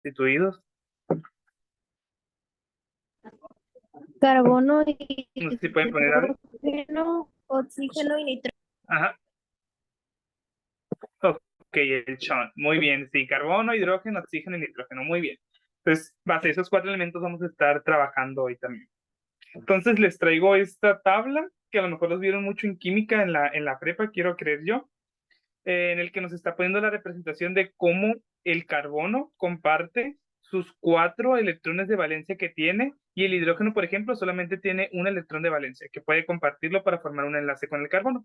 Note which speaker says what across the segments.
Speaker 1: constituidos?
Speaker 2: Carbono,
Speaker 1: No sé si pueden poner algo.
Speaker 2: hidrógeno, oxígeno y nitrógeno.
Speaker 1: Ajá. Ok, el chon. Muy bien. Sí, carbono, hidrógeno, oxígeno y nitrógeno. Muy bien. Entonces, base a esos cuatro elementos vamos a estar trabajando hoy también. Entonces, les traigo esta tabla que a lo mejor los vieron mucho en química en la prepa, quiero creer yo, en el que nos está poniendo la representación de cómo el carbono comparte sus 4 electrones de valencia que tiene, y el hidrógeno, por ejemplo, solamente tiene un electrón de valencia, que puede compartirlo para formar un enlace con el carbono.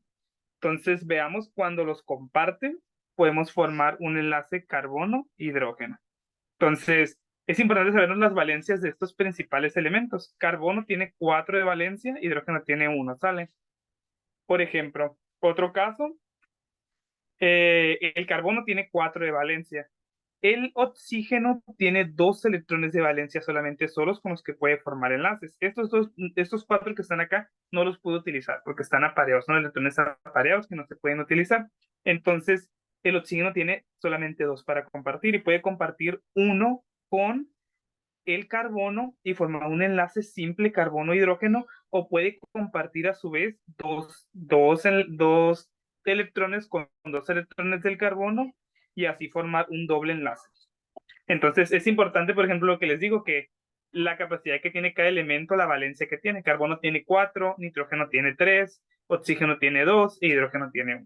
Speaker 1: Entonces, veamos cuando los comparten, podemos formar un enlace carbono-hidrógeno. Entonces, es importante sabernos las valencias de estos principales elementos. Carbono tiene 4 de valencia, hidrógeno tiene 1, ¿sale? Por ejemplo, otro caso, el carbono tiene 4 de valencia. El oxígeno tiene 2 electrones de valencia solamente solos con los que puede formar enlaces. Estos 4 que están acá no los puedo utilizar porque están apareados, son electrones apareados que no se pueden utilizar. Entonces, el oxígeno tiene solamente 2 para compartir y puede compartir uno con el carbono y formar un enlace simple carbono-hidrógeno, o puede compartir a su vez dos electrones con 2 electrones del carbono y así formar un doble enlace. Entonces es importante, por ejemplo, lo que les digo, que la capacidad que tiene cada elemento, la valencia que tiene. Carbono tiene 4, nitrógeno tiene 3, oxígeno tiene 2 y hidrógeno tiene 1.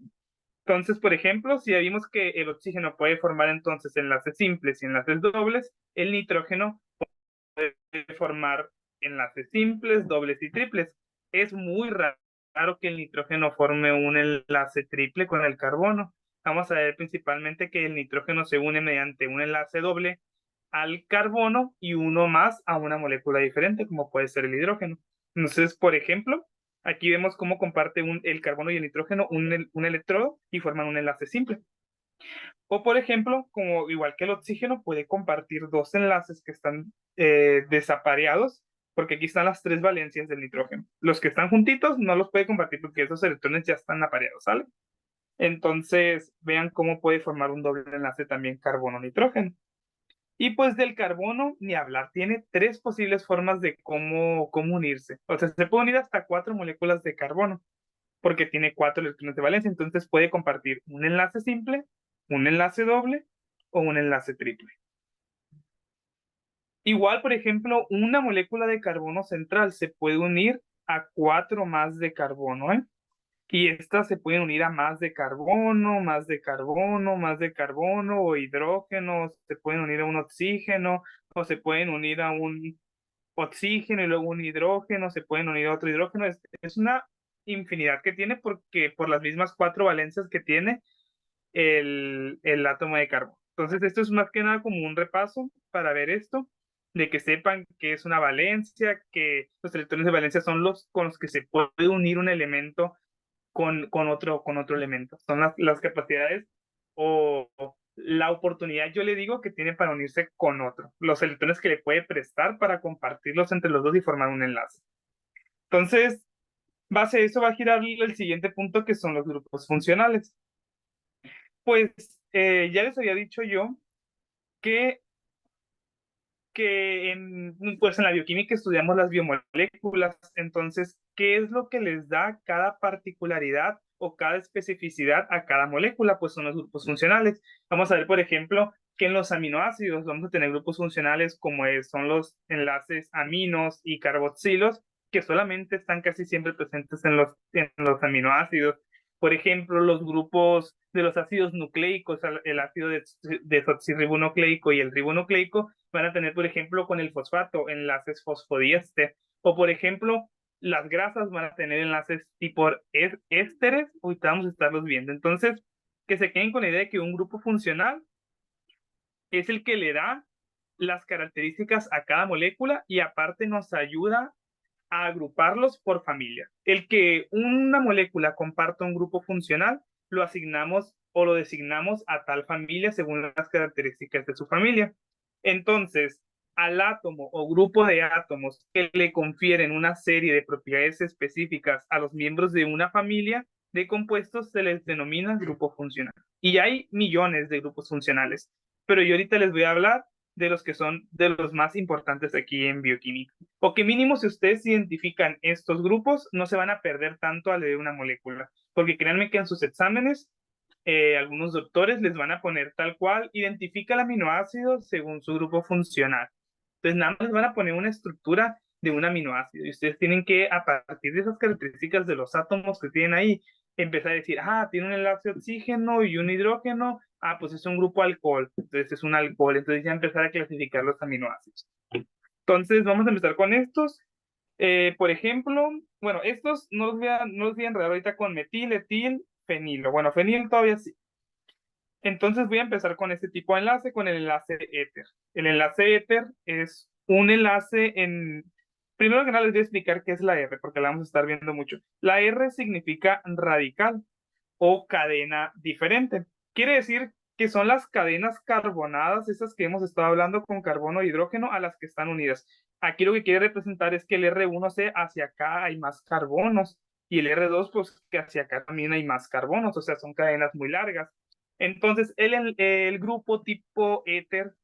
Speaker 1: Entonces, por ejemplo, si ya vimos que el oxígeno puede formar entonces enlaces simples y enlaces dobles, el nitrógeno formar enlaces simples, dobles y triples. Es muy raro que el nitrógeno forme un enlace triple con el carbono. Vamos a ver principalmente que el nitrógeno se une mediante un enlace doble al carbono y uno más a una molécula diferente, como puede ser el hidrógeno. Entonces, por ejemplo, aquí vemos cómo comparte el carbono y el nitrógeno un electrodo y forman un enlace simple. O por ejemplo, como igual que el oxígeno, puede compartir 2 enlaces que están desapareados, porque aquí están las 3 valencias del nitrógeno. Los que están juntitos no los puede compartir porque esos electrones ya están apareados, ¿sale? Entonces, vean cómo puede formar un doble enlace también carbono-nitrógeno. Y pues del carbono, ni hablar, tiene 3 posibles formas de cómo unirse. O sea, se puede unir hasta 4 moléculas de carbono, porque tiene 4 electrones de valencia, entonces puede compartir un enlace simple, un enlace doble o un enlace triple. Igual, por ejemplo, una molécula de carbono central se puede unir a 4 más de carbono, ¿eh? Y estas se pueden unir a más de carbono, más de carbono, más de carbono o hidrógeno, se pueden unir a un oxígeno o se pueden unir a un oxígeno y luego un hidrógeno, se pueden unir a otro hidrógeno. Es una infinidad que tiene porque por las mismas 4 valencias que tiene el átomo de carbono. Entonces, esto es más que nada como un repaso para ver esto, de que sepan que es una valencia, que los electrones de valencia son los con los que se puede unir un elemento con otro elemento. Son las capacidades o la oportunidad, yo le digo, que tiene para unirse con otro. Los electrones que le puede prestar para compartirlos entre los dos y formar un enlace. Entonces, base a eso va a girar el siguiente punto, que son los grupos funcionales. Pues ya les había dicho yo que, pues en la bioquímica estudiamos las biomoléculas. Entonces, ¿qué es lo que les da cada particularidad o cada especificidad a cada molécula? Pues son los grupos funcionales. Vamos a ver, por ejemplo, que en los aminoácidos vamos a tener grupos funcionales como son los enlaces aminos y carboxilos, que solamente están casi siempre presentes en los aminoácidos. Por ejemplo, los grupos de los ácidos nucleicos, el ácido desoxirribonucleico y el ribonucleico, van a tener, por ejemplo, con el fosfato, enlaces fosfodiéster. O, por ejemplo, las grasas van a tener enlaces tipo ésteres, ahorita vamos a estarlos viendo. Entonces, que se queden con la idea de que un grupo funcional es el que le da las características a cada molécula y aparte nos ayuda a agruparlos por familia. El que una molécula comparta un grupo funcional, lo asignamos o lo designamos a tal familia según las características de su familia. Entonces, al átomo o grupo de átomos que le confieren una serie de propiedades específicas a los miembros de una familia de compuestos se les denomina grupo funcional. Y hay millones de grupos funcionales, pero yo ahorita les voy a hablar de los que son de los más importantes aquí en bioquímica. O que mínimo si ustedes identifican estos grupos, no se van a perder tanto al leer una molécula. Porque créanme que en sus exámenes, algunos doctores les van a poner tal cual, identifica el aminoácido según su grupo funcional. Entonces nada más les van a poner una estructura de un aminoácido y ustedes tienen que, a partir de esas características de los átomos que tienen ahí, empezar a decir, tiene un enlace oxígeno y un hidrógeno, pues es un grupo alcohol, entonces es un alcohol, entonces ya empezar a clasificar los aminoácidos. Entonces vamos a empezar con estos. Por ejemplo, bueno, estos no los voy a enredar ahorita con metil, etil, fenilo. Bueno, fenil todavía sí. Entonces voy a empezar con este tipo de enlace, con el enlace éter. El enlace éter es un enlace en... Primero que nada les voy a explicar qué es la R, porque la vamos a estar viendo mucho. La R significa radical o cadena diferente. Quiere decir que son las cadenas carbonadas, esas que hemos estado hablando con carbono e hidrógeno, a las que están unidas. Aquí lo que quiere representar es que el R1C hacia acá hay más carbonos y el R2 pues que hacia acá también hay más carbonos, o sea, son cadenas muy largas. Entonces, el grupo tipo éter,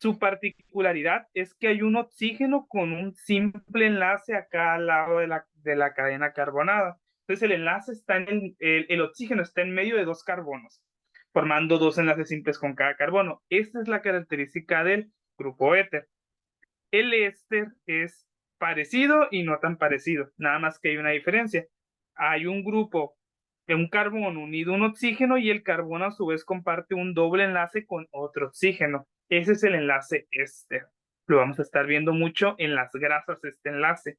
Speaker 1: su particularidad es que hay un oxígeno con un simple enlace acá al lado de la cadena carbonada. Entonces, el enlace está el oxígeno está en medio de dos carbonos, formando dos enlaces simples con cada carbono. Esta es la característica del grupo éter. El éster es parecido y no tan parecido, nada más que hay una diferencia. Hay un grupo de un carbono unido a un oxígeno y el carbono a su vez comparte un doble enlace con otro oxígeno. Ese es el enlace éster. Lo vamos a estar viendo mucho en las grasas, este enlace.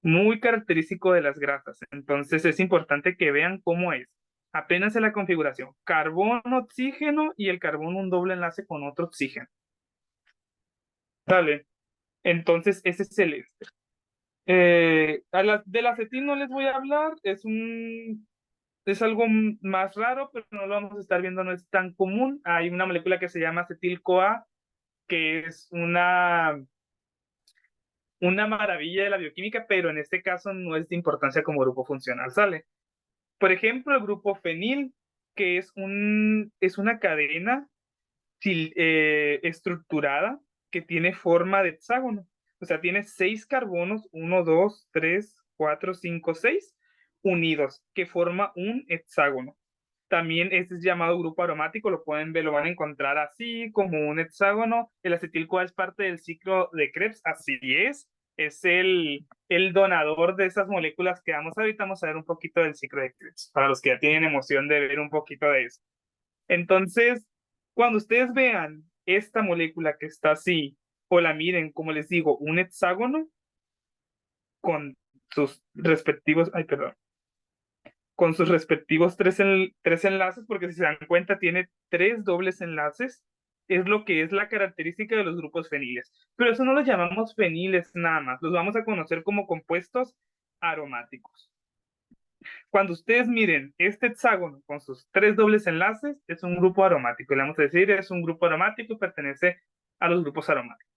Speaker 1: Muy característico de las grasas. Entonces es importante que vean cómo es. Apenas en la configuración. Carbono, oxígeno y el carbono un doble enlace con otro oxígeno. ¿Sale? Entonces ese es el éster. Del acetil no les voy a hablar, es algo más raro, pero no lo vamos a estar viendo, no es tan común. Hay una molécula que se llama acetil-CoA, que es una maravilla de la bioquímica, pero en este caso no es de importancia como grupo funcional, ¿sale? Por ejemplo, el grupo fenil, que es una cadena estructurada que tiene forma de hexágono. O sea, tiene 6 carbonos, 1, 2, 3, 4, 5, 6, unidos, que forma un hexágono. También este es llamado grupo aromático, lo pueden ver, lo van a encontrar así, como un hexágono. El acetil-CoA es parte del ciclo de Krebs, así es el donador de esas moléculas que ahorita vamos a ver un poquito del ciclo de Krebs, para los que ya tienen emoción de ver un poquito de eso. Entonces, cuando ustedes vean esta molécula que está así, o la miren, como les digo, un hexágono con sus respectivos, con sus respectivos tres enlaces, porque si se dan cuenta tiene 3 dobles enlaces, es lo que es la característica de los grupos feniles. Pero eso no los llamamos feniles nada más, los vamos a conocer como compuestos aromáticos. Cuando ustedes miren este hexágono con sus 3 dobles enlaces, es un grupo aromático. Le vamos a decir, es un grupo aromático y pertenece a los grupos aromáticos.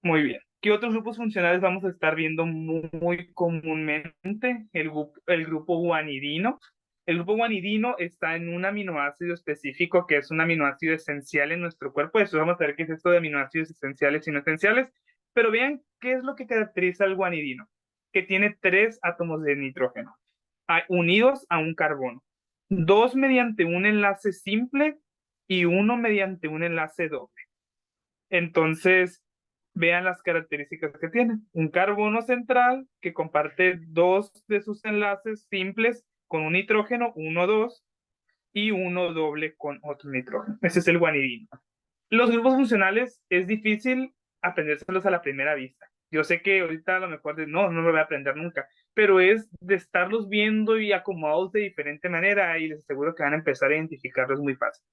Speaker 1: Muy bien. ¿Qué otros grupos funcionales vamos a estar viendo muy comúnmente? El grupo guanidino. El grupo guanidino está en un aminoácido específico que es un aminoácido esencial en nuestro cuerpo. Eso vamos a ver qué es esto de aminoácidos esenciales y no esenciales. Pero vean qué es lo que caracteriza al guanidino, que tiene 3 átomos de nitrógeno unidos a un carbono. 2 mediante un enlace simple y 1 mediante un enlace doble. Entonces, vean las características que tiene. Un carbono central que comparte 2 de sus enlaces simples con un nitrógeno, 1, 2, y uno doble con otro nitrógeno. Ese es el guanidino. Los grupos funcionales es difícil aprendérselos a la primera vista. Yo sé que ahorita a lo mejor no lo voy a aprender nunca, pero es de estarlos viendo y acomodados de diferente manera y les aseguro que van a empezar a identificarlos muy fácil.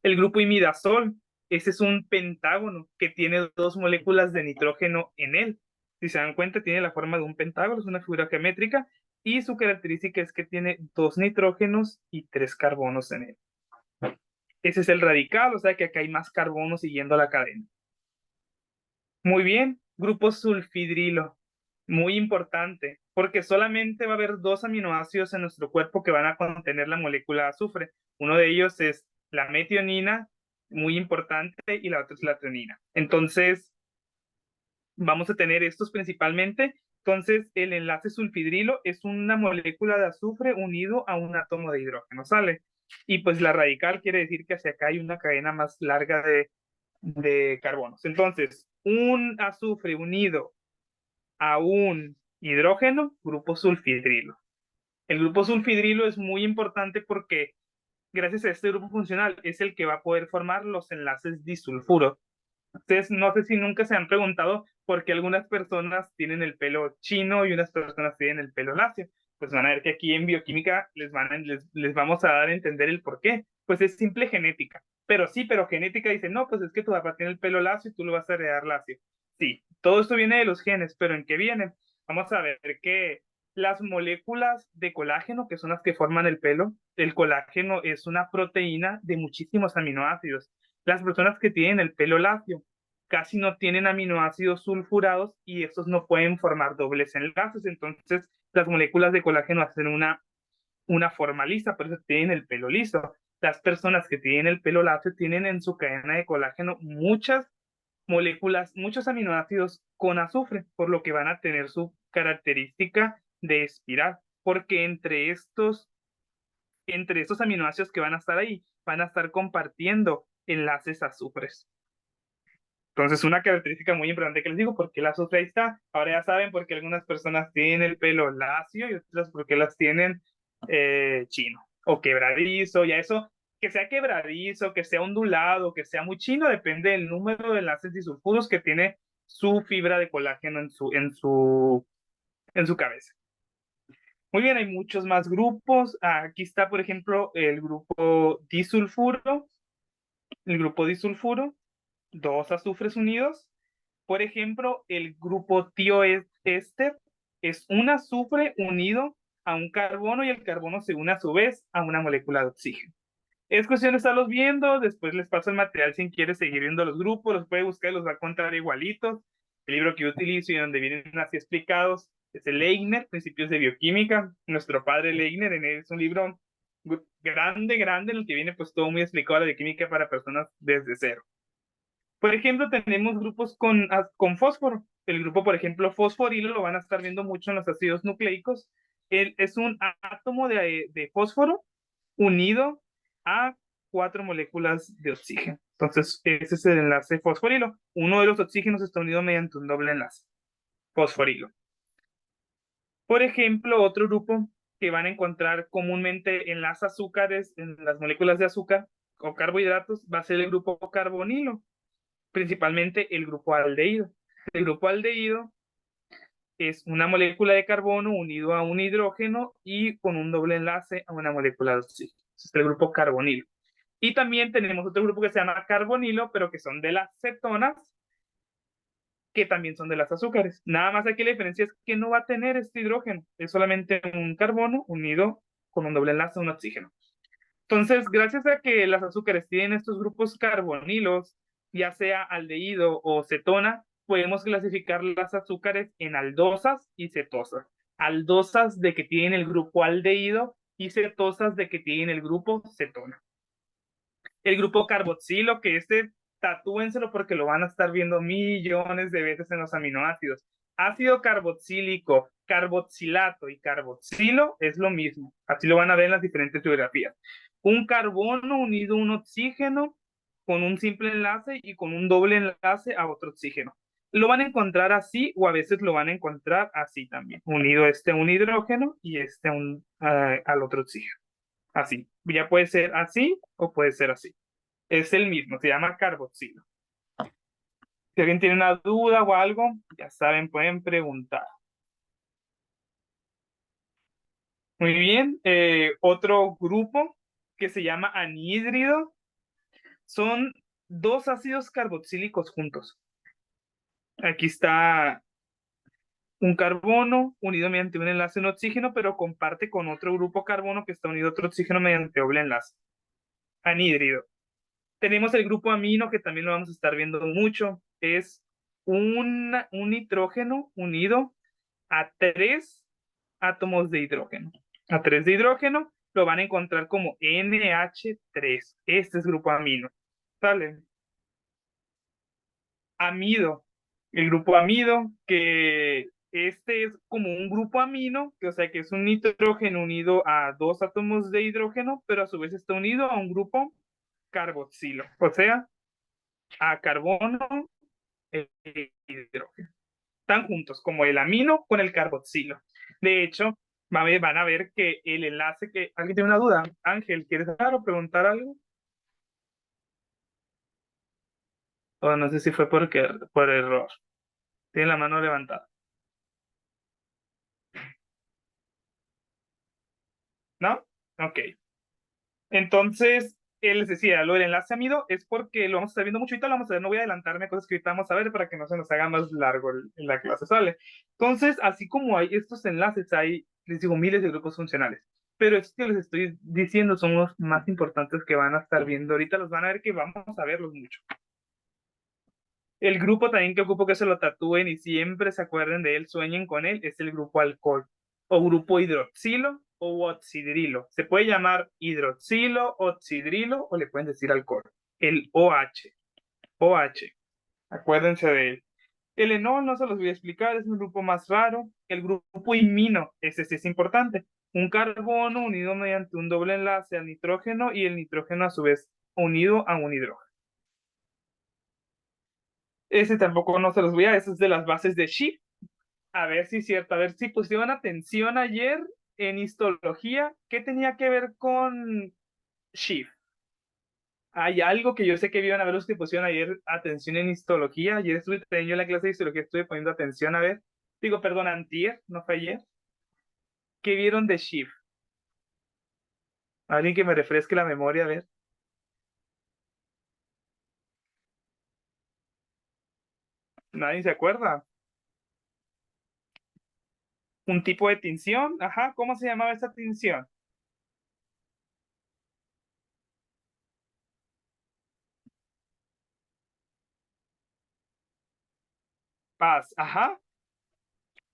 Speaker 1: El grupo imidazol, ese es un pentágono que tiene 2 moléculas de nitrógeno en él. Si se dan cuenta, tiene la forma de un pentágono, es una figura geométrica y su característica es que tiene 2 nitrógenos y 3 carbonos en él. Ese es el radical, o sea que acá hay más carbonos siguiendo la cadena. Muy bien, grupo sulfidrilo, muy importante, porque solamente va a haber 2 aminoácidos en nuestro cuerpo que van a contener la molécula de azufre. Uno de ellos es la metionina, muy importante, y la otra es la treonina. Entonces, vamos a tener estos principalmente. Entonces, el enlace sulfidrilo es una molécula de azufre unido a un átomo de hidrógeno, ¿sale? Y pues la radical quiere decir que hacia acá hay una cadena más larga de carbonos. Entonces, un azufre unido a un hidrógeno, grupo sulfidrilo. El grupo sulfidrilo es muy importante porque gracias a este grupo funcional es el que va a poder formar los enlaces disulfuro. Ustedes no sé si nunca se han preguntado por qué algunas personas tienen el pelo chino y unas personas tienen el pelo lacio. Pues van a ver que aquí en bioquímica les vamos a dar a entender el por qué. Pues es simple genética. Pero sí, pero genética dice, no, pues es que tu papá tiene el pelo lacio y tú lo vas a heredar lacio. Sí, todo esto viene de los genes, pero ¿en qué viene? Vamos a ver que las moléculas de colágeno, que son las que forman el pelo, el colágeno es una proteína de muchísimos aminoácidos. Las personas que tienen el pelo lacio casi no tienen aminoácidos sulfurados y estos no pueden formar dobles enlaces. Entonces, las moléculas de colágeno hacen una forma lisa, por eso tienen el pelo liso. Las personas que tienen el pelo lacio tienen en su cadena de colágeno muchas moléculas, muchos aminoácidos con azufre, por lo que van a tener su característica de espiral, porque entre estos aminoácidos que van a estar ahí, van a estar compartiendo enlaces azufres. Entonces, una característica muy importante que les digo, porque la azufre ahí está. Ahora ya saben por qué algunas personas tienen el pelo lacio y otras porque las tienen chino o quebradizo. Ya eso, que sea quebradizo, que sea ondulado, que sea muy chino, depende del número de enlaces disulfuros que tiene su fibra de colágeno en su cabeza. Muy bien, hay muchos más grupos. Aquí está, por ejemplo, el grupo disulfuro. El grupo disulfuro, dos azufres unidos. Por ejemplo, el grupo tioéster es un azufre unido a un carbono y el carbono se une a su vez a una molécula de oxígeno. Es cuestión de estarlos viendo, después les paso el material si quieren seguir viendo los grupos, los puede buscar, los va a contar igualitos. El libro que yo utilizo y donde vienen así explicados es el Leibniz, Principios de Bioquímica. Nuestro padre Leibniz es un libro grande, grande, en el que viene pues todo muy explicado de química para personas desde cero. Por ejemplo, tenemos grupos con fósforo. El grupo, por ejemplo, fosforilo, lo van a estar viendo mucho en los ácidos nucleicos. Es un átomo de fósforo unido a 4 moléculas de oxígeno. Entonces, ese es el enlace fosforilo. Uno de los oxígenos está unido mediante un doble enlace, fosforilo. Por ejemplo, otro grupo que van a encontrar comúnmente en las azúcares, en las moléculas de azúcar o carbohidratos, va a ser el grupo carbonilo, principalmente el grupo aldehído. El grupo aldehído es una molécula de carbono unido a un hidrógeno y con un doble enlace a una molécula de oxígeno. Este es el grupo carbonilo. Y también tenemos otro grupo que se llama carbonilo, pero que son de las cetonas, que también son de las azúcares. Nada más aquí la diferencia es que no va a tener este hidrógeno, es solamente un carbono unido con un doble enlace a un oxígeno. Entonces, gracias a que las azúcares tienen estos grupos carbonilos, ya sea aldehído o cetona, podemos clasificar las azúcares en aldosas y cetosas. Aldosas de que tienen el grupo aldehído y cetosas de que tienen el grupo cetona. El grupo carboxilo, que tatúenselo porque lo van a estar viendo millones de veces en los aminoácidos. Ácido carboxílico, carboxilato y carboxilo es lo mismo. Así lo van a ver en las diferentes biografías. Un carbono unido a un oxígeno con un simple enlace y con un doble enlace a otro oxígeno. Lo van a encontrar así o a veces lo van a encontrar así también. Unido a un hidrógeno y al otro oxígeno. Así. Ya puede ser así o puede ser así. Es el mismo, se llama carboxilo. Si alguien tiene una duda o algo, ya saben, pueden preguntar. Muy bien, otro grupo que se llama anhídrido son dos ácidos carboxílicos juntos. Aquí está un carbono unido mediante un enlace en oxígeno, pero comparte con otro grupo carbono que está unido a otro oxígeno mediante doble enlace. Anhídrido. Tenemos el grupo amino, que también lo vamos a estar viendo mucho. Es un nitrógeno unido a 3 átomos de hidrógeno. A 3 de hidrógeno lo van a encontrar como NH3. Este es grupo amino. ¿Sale? Amido. El grupo amido, que este es como un grupo amino, que o sea que es un nitrógeno unido a dos átomos de hidrógeno, pero a su vez está unido a un grupo carboxilo, o sea, a carbono e hidrógeno. Están juntos, como el amino con el carboxilo. De hecho, van a ver que el enlace que... ¿Alguien tiene una duda? Ángel, ¿quieres hablar o preguntar algo? O no sé si fue por error. Tiene la mano levantada. ¿No? Ok. Entonces, les decía, lo del enlace amido es porque lo vamos a estar viendo mucho, ahorita lo vamos a ver, no voy a adelantarme a cosas que ahorita vamos a ver para que no se nos haga más largo en la clase, ¿sale? Entonces, así como hay estos enlaces, hay, les digo, miles de grupos funcionales, pero estos que les estoy diciendo son los más importantes que van a estar viendo ahorita, los van a ver que vamos a verlos mucho. El grupo también que ocupo que se lo tatúen y siempre se acuerden de él, sueñen con él, es el grupo alcohol o grupo hidroxilo o oxidrilo. Se puede llamar hidroxilo, oxidrilo o le pueden decir alcohol. El OH. OH. Acuérdense de él. El enol no se los voy a explicar, es un grupo más raro. El grupo imino, ese sí es importante. Un carbono unido mediante un doble enlace al nitrógeno y el nitrógeno a su vez unido a un hidrógeno. Ese tampoco no se los voy a, ese es de las bases de Schiff. A ver si es cierto, a ver si pusieron atención ayer en histología. ¿Qué tenía que ver con Schiff? Hay algo que yo sé que vieron a ver los que pusieron ayer atención en histología. Ayer estuve teniendo la clase de histología, estuve poniendo atención a ver. Digo, perdón, antier, no fue ayer. ¿Qué vieron de Schiff? Alguien que me refresque la memoria, a ver. Nadie se acuerda. Un tipo de tinción, ajá, ¿cómo se llamaba esa tinción? Paz, ajá,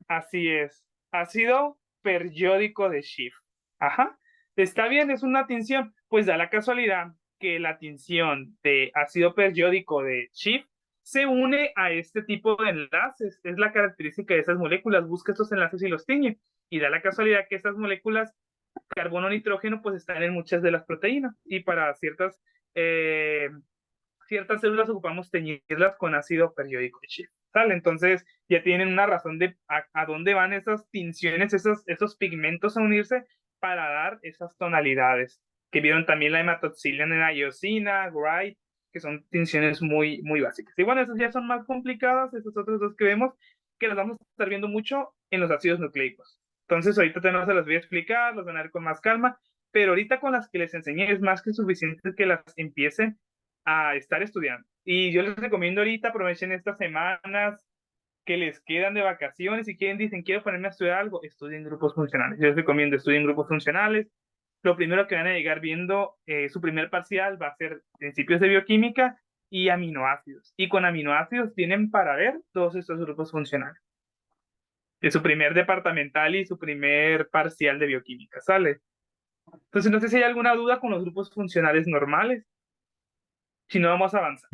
Speaker 1: así es. Ácido periódico de Schiff. Ajá. Está bien, es una tinción. Pues da la casualidad que la tinción de ácido periódico de Schiff se une a este tipo de enlaces. Es la característica de esas moléculas. Busca estos enlaces y los tiñe. Y da la casualidad que estas moléculas, carbono nitrógeno, pues están en muchas de las proteínas. Y para eh, ciertas células ocupamos teñirlas con ácido periódico de Schiff. ¿Sale? Entonces ya tienen una razón de a dónde van esas tinciones, esos pigmentos a unirse para dar esas tonalidades. Que vieron también la hematoxilina, iosina, Wright, que son tinciones muy, muy básicas. Y bueno, esas ya son más complicadas, esos otros dos que vemos, que las vamos a estar viendo mucho en los ácidos nucleicos. Entonces ahorita no se las voy a explicar, los van a ver con más calma, pero ahorita con las que les enseñé es más que suficiente que las empiecen a estar estudiando. Y yo les recomiendo ahorita, aprovechen estas semanas que les quedan de vacaciones, si quieren, dicen, quiero ponerme a estudiar algo, estudien grupos funcionales. Yo les recomiendo, estudien grupos funcionales. Lo primero que van a llegar viendo, su primer parcial va a ser principios de bioquímica y aminoácidos. Y con aminoácidos tienen para ver todos estos grupos funcionales. De su primer departamental y su primer parcial de bioquímica, ¿sale? Entonces, no sé si hay alguna duda con los grupos funcionales normales. Si no, vamos a avanzar,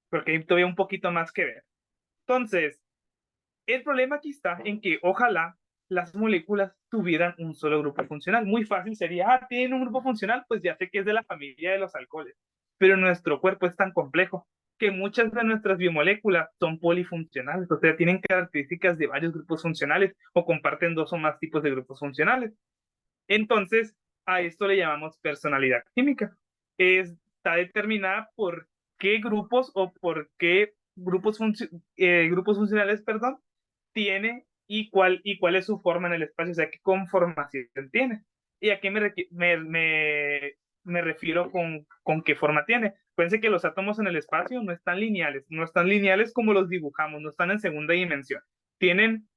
Speaker 1: porque hay todavía un poquito más que ver. Entonces, el problema aquí está en que ojalá las moléculas tuvieran un solo grupo funcional. Muy fácil sería, tienen un grupo funcional, pues ya sé que es de la familia de los alcoholes. Pero nuestro cuerpo es tan complejo que muchas de nuestras biomoléculas son polifuncionales, o sea, tienen características de varios grupos funcionales o comparten dos o más tipos de grupos funcionales. Entonces, a esto le llamamos personalidad química. Está determinada por qué grupos o por qué grupos funcionales, perdón, tiene y cuál es su forma en el espacio, o sea, qué conformación tiene. ¿Y a qué me refiero con qué forma tiene? Fíjense que los átomos en el espacio no están lineales como los dibujamos, no están en segunda dimensión. Tienen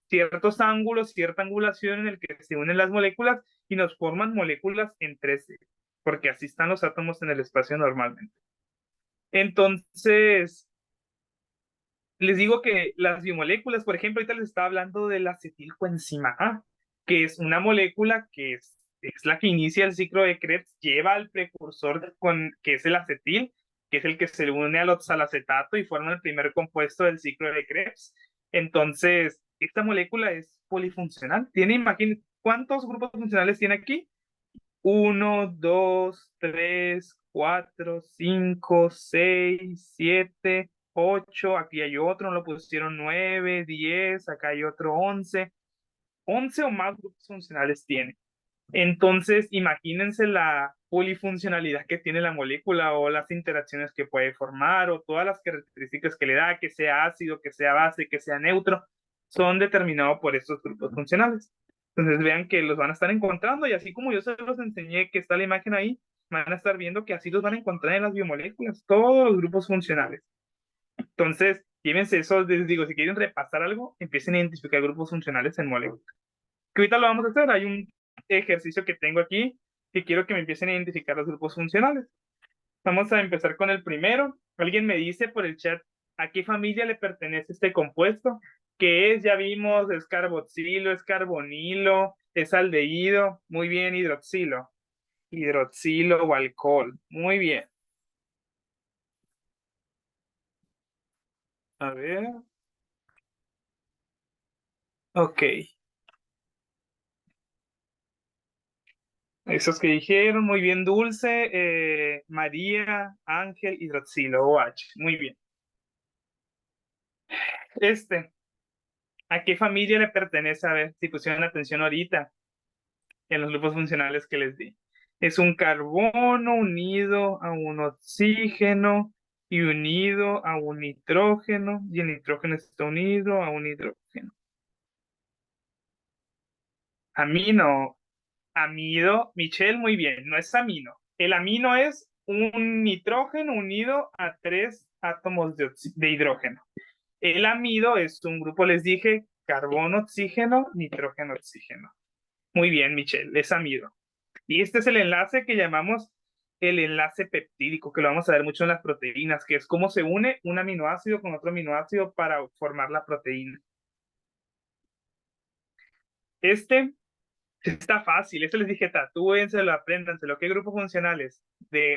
Speaker 1: ciertos ángulos, cierta angulación en el que se unen las moléculas y nos forman moléculas en 3D, porque así están los átomos en el espacio normalmente. Entonces, les digo que las biomoléculas, por ejemplo, ahorita les estaba hablando de la acetilcoenzima A, que es una molécula que es la que inicia el ciclo de Krebs, lleva al precursor que es el acetil, que es el que se une al oxalacetato y forma el primer compuesto del ciclo de Krebs. Entonces, esta molécula es polifuncional. Tiene, imagínate, ¿cuántos grupos funcionales tiene aquí? 1, 2, 3, 4, 5, 6, 7, 8. Aquí hay otro, no lo pusieron 9, 10. Acá hay otro 11. 11 o más grupos funcionales tiene. Entonces, imagínense la polifuncionalidad que tiene la molécula o las interacciones que puede formar o todas las características que le da, que sea ácido, que sea base, que sea neutro, son determinados por estos grupos funcionales. Entonces, vean que los van a estar encontrando y así como yo se los enseñé que está la imagen ahí, van a estar viendo que así los van a encontrar en las biomoléculas, todos los grupos funcionales. Entonces, llévense eso, les digo, si quieren repasar algo, empiecen a identificar grupos funcionales en moléculas. Que ahorita lo vamos a hacer, hay un ejercicio que tengo aquí que quiero que me empiecen a identificar los grupos funcionales. Vamos a empezar con el primero. Alguien me dice por el chat a qué familia le pertenece este compuesto. ¿Qué es? Ya vimos, es carboxilo, es carbonilo, es aldehído. Muy bien, hidroxilo. Hidroxilo o alcohol. Muy bien. A ver. Ok. Esos que dijeron, muy bien, Dulce, María, Ángel, hidroxilo, OH. Muy bien. ¿A qué familia le pertenece? A ver si pusieron atención ahorita en los grupos funcionales que les di. Es un carbono unido a un oxígeno y unido a un nitrógeno, y el nitrógeno está unido a un hidrógeno. Amino, amido, Michelle, muy bien, no es amino. El amino es un nitrógeno unido a 3 átomos de hidrógeno. El amido es un grupo, les dije, carbono, oxígeno, nitrógeno, oxígeno. Muy bien, Michelle, es amido. Y este es el enlace que llamamos el enlace peptídico, que lo vamos a ver mucho en las proteínas, que es cómo se une un aminoácido con otro aminoácido para formar la proteína. Este está fácil, este les dije, tatúenselo, apréndanselo. ¿Qué grupos funcionales?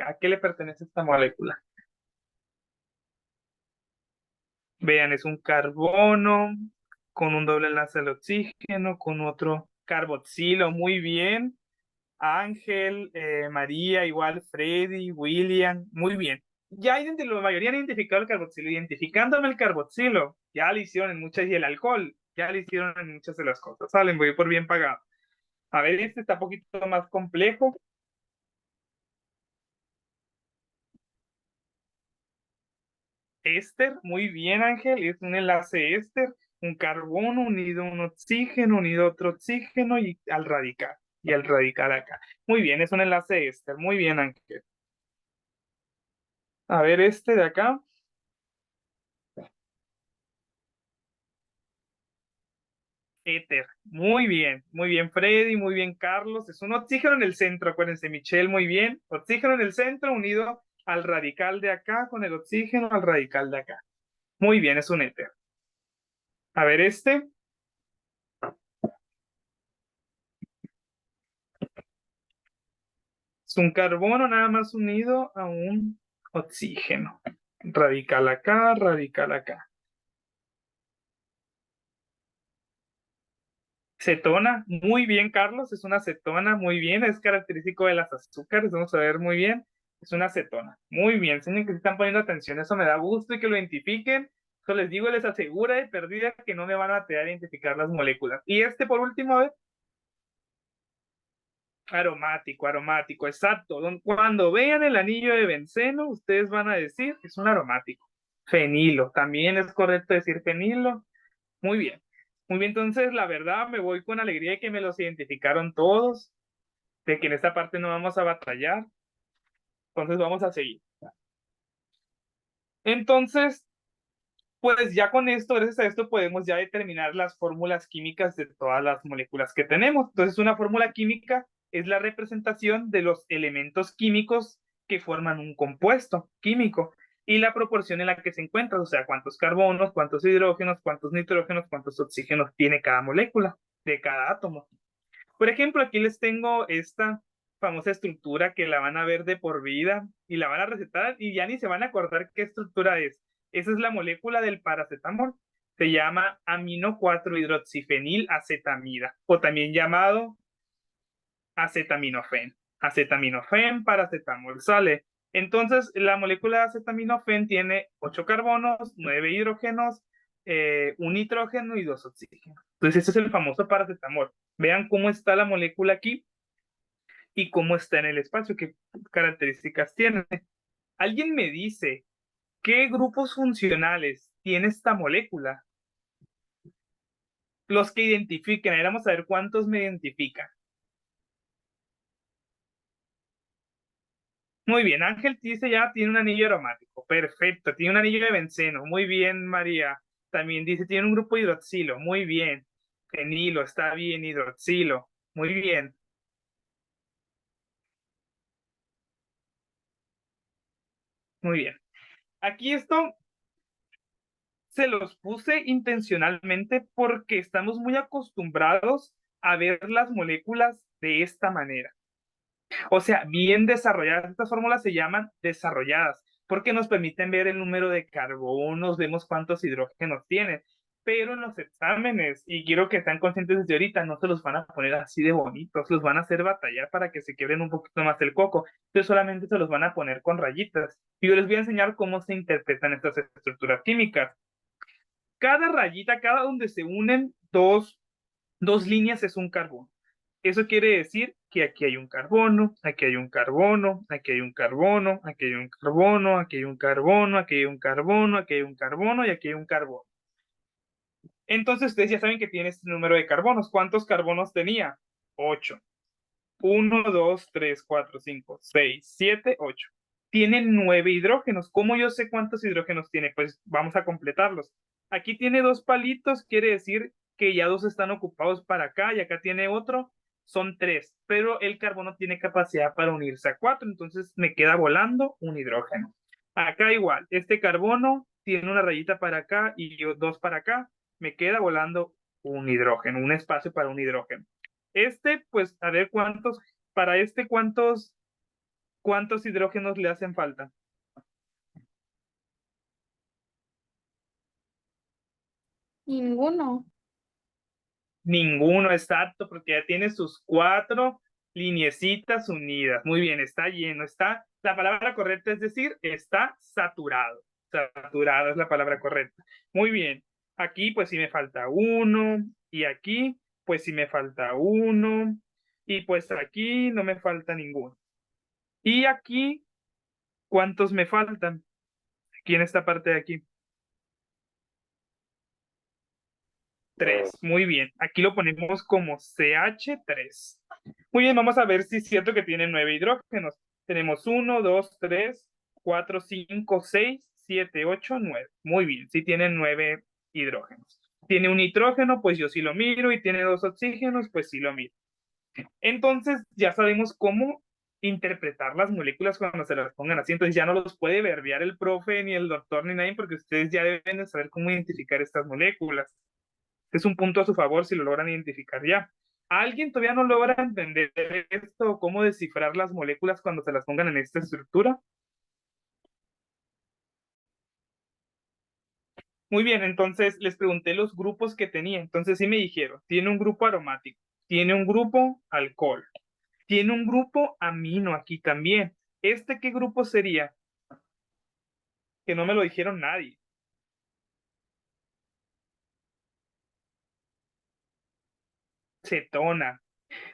Speaker 1: ¿A qué le pertenece esta molécula? Vean, es un carbono con un doble enlace al oxígeno, con otro carboxilo, muy bien. Ángel, María, igual, Freddy, William, muy bien. Ya la mayoría han identificado el carboxilo. Identificándome el carboxilo, ya lo hicieron en muchas, y el alcohol, ya lo hicieron en muchas de las cosas. Salen, voy por bien pagado. A ver, este está un poquito más complejo. Éster, muy bien, Ángel, es un enlace éster, un carbono unido a un oxígeno, unido a otro oxígeno y al radical. Y al radical acá. Muy bien, es un enlace éster. Muy bien, Ángel. A ver, este de acá. Éter. Muy bien, Freddy, muy bien, Carlos. Es un oxígeno en el centro, acuérdense, Michelle, muy bien. Oxígeno en el centro unido al radical de acá con el oxígeno al radical de acá. Muy bien, es un éter. A ver, este. Es un carbono nada más unido a un oxígeno. Radical acá, radical acá. Cetona, muy bien, Carlos, es una cetona, muy bien, es característico de las azúcares, vamos a ver muy bien, es una cetona, muy bien, señor, que se están poniendo atención, eso me da gusto y que lo identifiquen, eso les digo, les asegura de perdida que no me van a tener a identificar las moléculas. Y este por último, a ver, aromático, aromático, exacto, cuando vean el anillo de benceno, ustedes van a decir, es un aromático. Fenilo, también es correcto decir fenilo, muy bien. Muy bien, entonces la verdad me voy con alegría de que me los identificaron todos, de que en esta parte no vamos a batallar. Entonces vamos a seguir. Entonces, pues ya con esto, gracias a esto, podemos ya determinar las fórmulas químicas de todas las moléculas que tenemos. Entonces, una fórmula química es la representación de los elementos químicos que forman un compuesto químico y la proporción en la que se encuentra, o sea, cuántos carbonos, cuántos hidrógenos, cuántos nitrógenos, cuántos oxígenos tiene cada molécula de cada átomo. Por ejemplo, aquí les tengo esta famosa estructura que la van a ver de por vida y la van a recetar y ya ni se van a acordar qué estructura es. Esa es la molécula del paracetamol. Se llama amino 4 hidroxifenil acetamida o también llamado acetaminofén. Acetaminofén, paracetamol, sale. Entonces, la molécula de acetaminofén tiene 8 carbonos, 9 hidrógenos, un nitrógeno y 2 oxígenos. Entonces, ese es el famoso paracetamol. Vean cómo está la molécula aquí y cómo está en el espacio, qué características tiene. ¿Alguien me dice qué grupos funcionales tiene esta molécula? Los que identifiquen, ahí vamos a ver cuántos me identifican. Muy bien, Ángel dice ya tiene un anillo aromático. Perfecto, tiene un anillo de benceno. Muy bien, María. También dice tiene un grupo hidroxilo. Muy bien. Fenilo, está bien, hidroxilo. Muy bien, muy bien. Aquí esto se los puse intencionalmente porque estamos muy acostumbrados a ver las moléculas de esta manera. O sea, bien desarrolladas. Estas fórmulas se llaman desarrolladas porque nos permiten ver el número de carbonos, vemos cuántos hidrógenos tiene. Pero en los exámenes, y quiero que estén conscientes desde ahorita, no se los van a poner así de bonitos, los van a hacer batallar para que se quiebren un poquito más el coco. Entonces solamente se los van a poner con rayitas. Y yo les voy a enseñar cómo se interpretan estas estructuras químicas. Cada rayita, cada donde se unen dos líneas es un carbono. Eso quiere decir que aquí hay un carbono, aquí hay un carbono, aquí hay un carbono, aquí hay un carbono, aquí hay un carbono, aquí hay un carbono, aquí hay un carbono y aquí hay un carbono. Entonces ustedes ya saben que tiene este número de carbonos. ¿Cuántos carbonos tenía? 8. 1, 2, 3, 4, 5, 6, 7, 8. Tiene 9 hidrógenos. ¿Cómo yo sé cuántos hidrógenos tiene? Pues vamos a completarlos. Aquí tiene 2 palitos, quiere decir que ya 2 están ocupados para acá y acá tiene otro, son 3. Pero el carbono tiene capacidad para unirse a 4, entonces me queda volando un hidrógeno. Acá igual, este carbono tiene una rayita para acá y 2 para acá, me queda volando un hidrógeno, un espacio para un hidrógeno. Pues, a ver para cuántos hidrógenos le hacen falta.
Speaker 2: Ninguno.
Speaker 1: Ninguno, exacto, porque ya tiene sus 4 lineecitas unidas. Muy bien, está lleno, la palabra correcta es decir, está saturado. Saturado es la palabra correcta. Muy bien, aquí pues sí me falta uno, y aquí pues sí me falta uno, y pues aquí no me falta ninguno. Y aquí, ¿cuántos me faltan? Aquí en esta parte de aquí. 3. Muy bien. Aquí lo ponemos como CH3. Muy bien, vamos a ver si es cierto que tiene 9 hidrógenos. Tenemos 1, 2, 3, 4, 5, 6, 7, 8, 9. Muy bien, sí tiene 9 hidrógenos. Tiene un nitrógeno, pues yo sí lo miro, y tiene 2 oxígenos, pues sí lo miro. Entonces ya sabemos cómo interpretar las moléculas cuando se las pongan así. Entonces ya no los puede verbiar el profe, ni el doctor, ni nadie, porque ustedes ya deben de saber cómo identificar estas moléculas. Es un punto a su favor si lo logran identificar ya. ¿Alguien todavía no logra entender esto, cómo descifrar las moléculas cuando se las pongan en esta estructura? Muy bien, entonces les pregunté los grupos que tenía. Entonces sí me dijeron, tiene un grupo aromático, tiene un grupo alcohol, tiene un grupo amino aquí también. ¿Qué grupo sería? Que no me lo dijeron nadie. Cetona,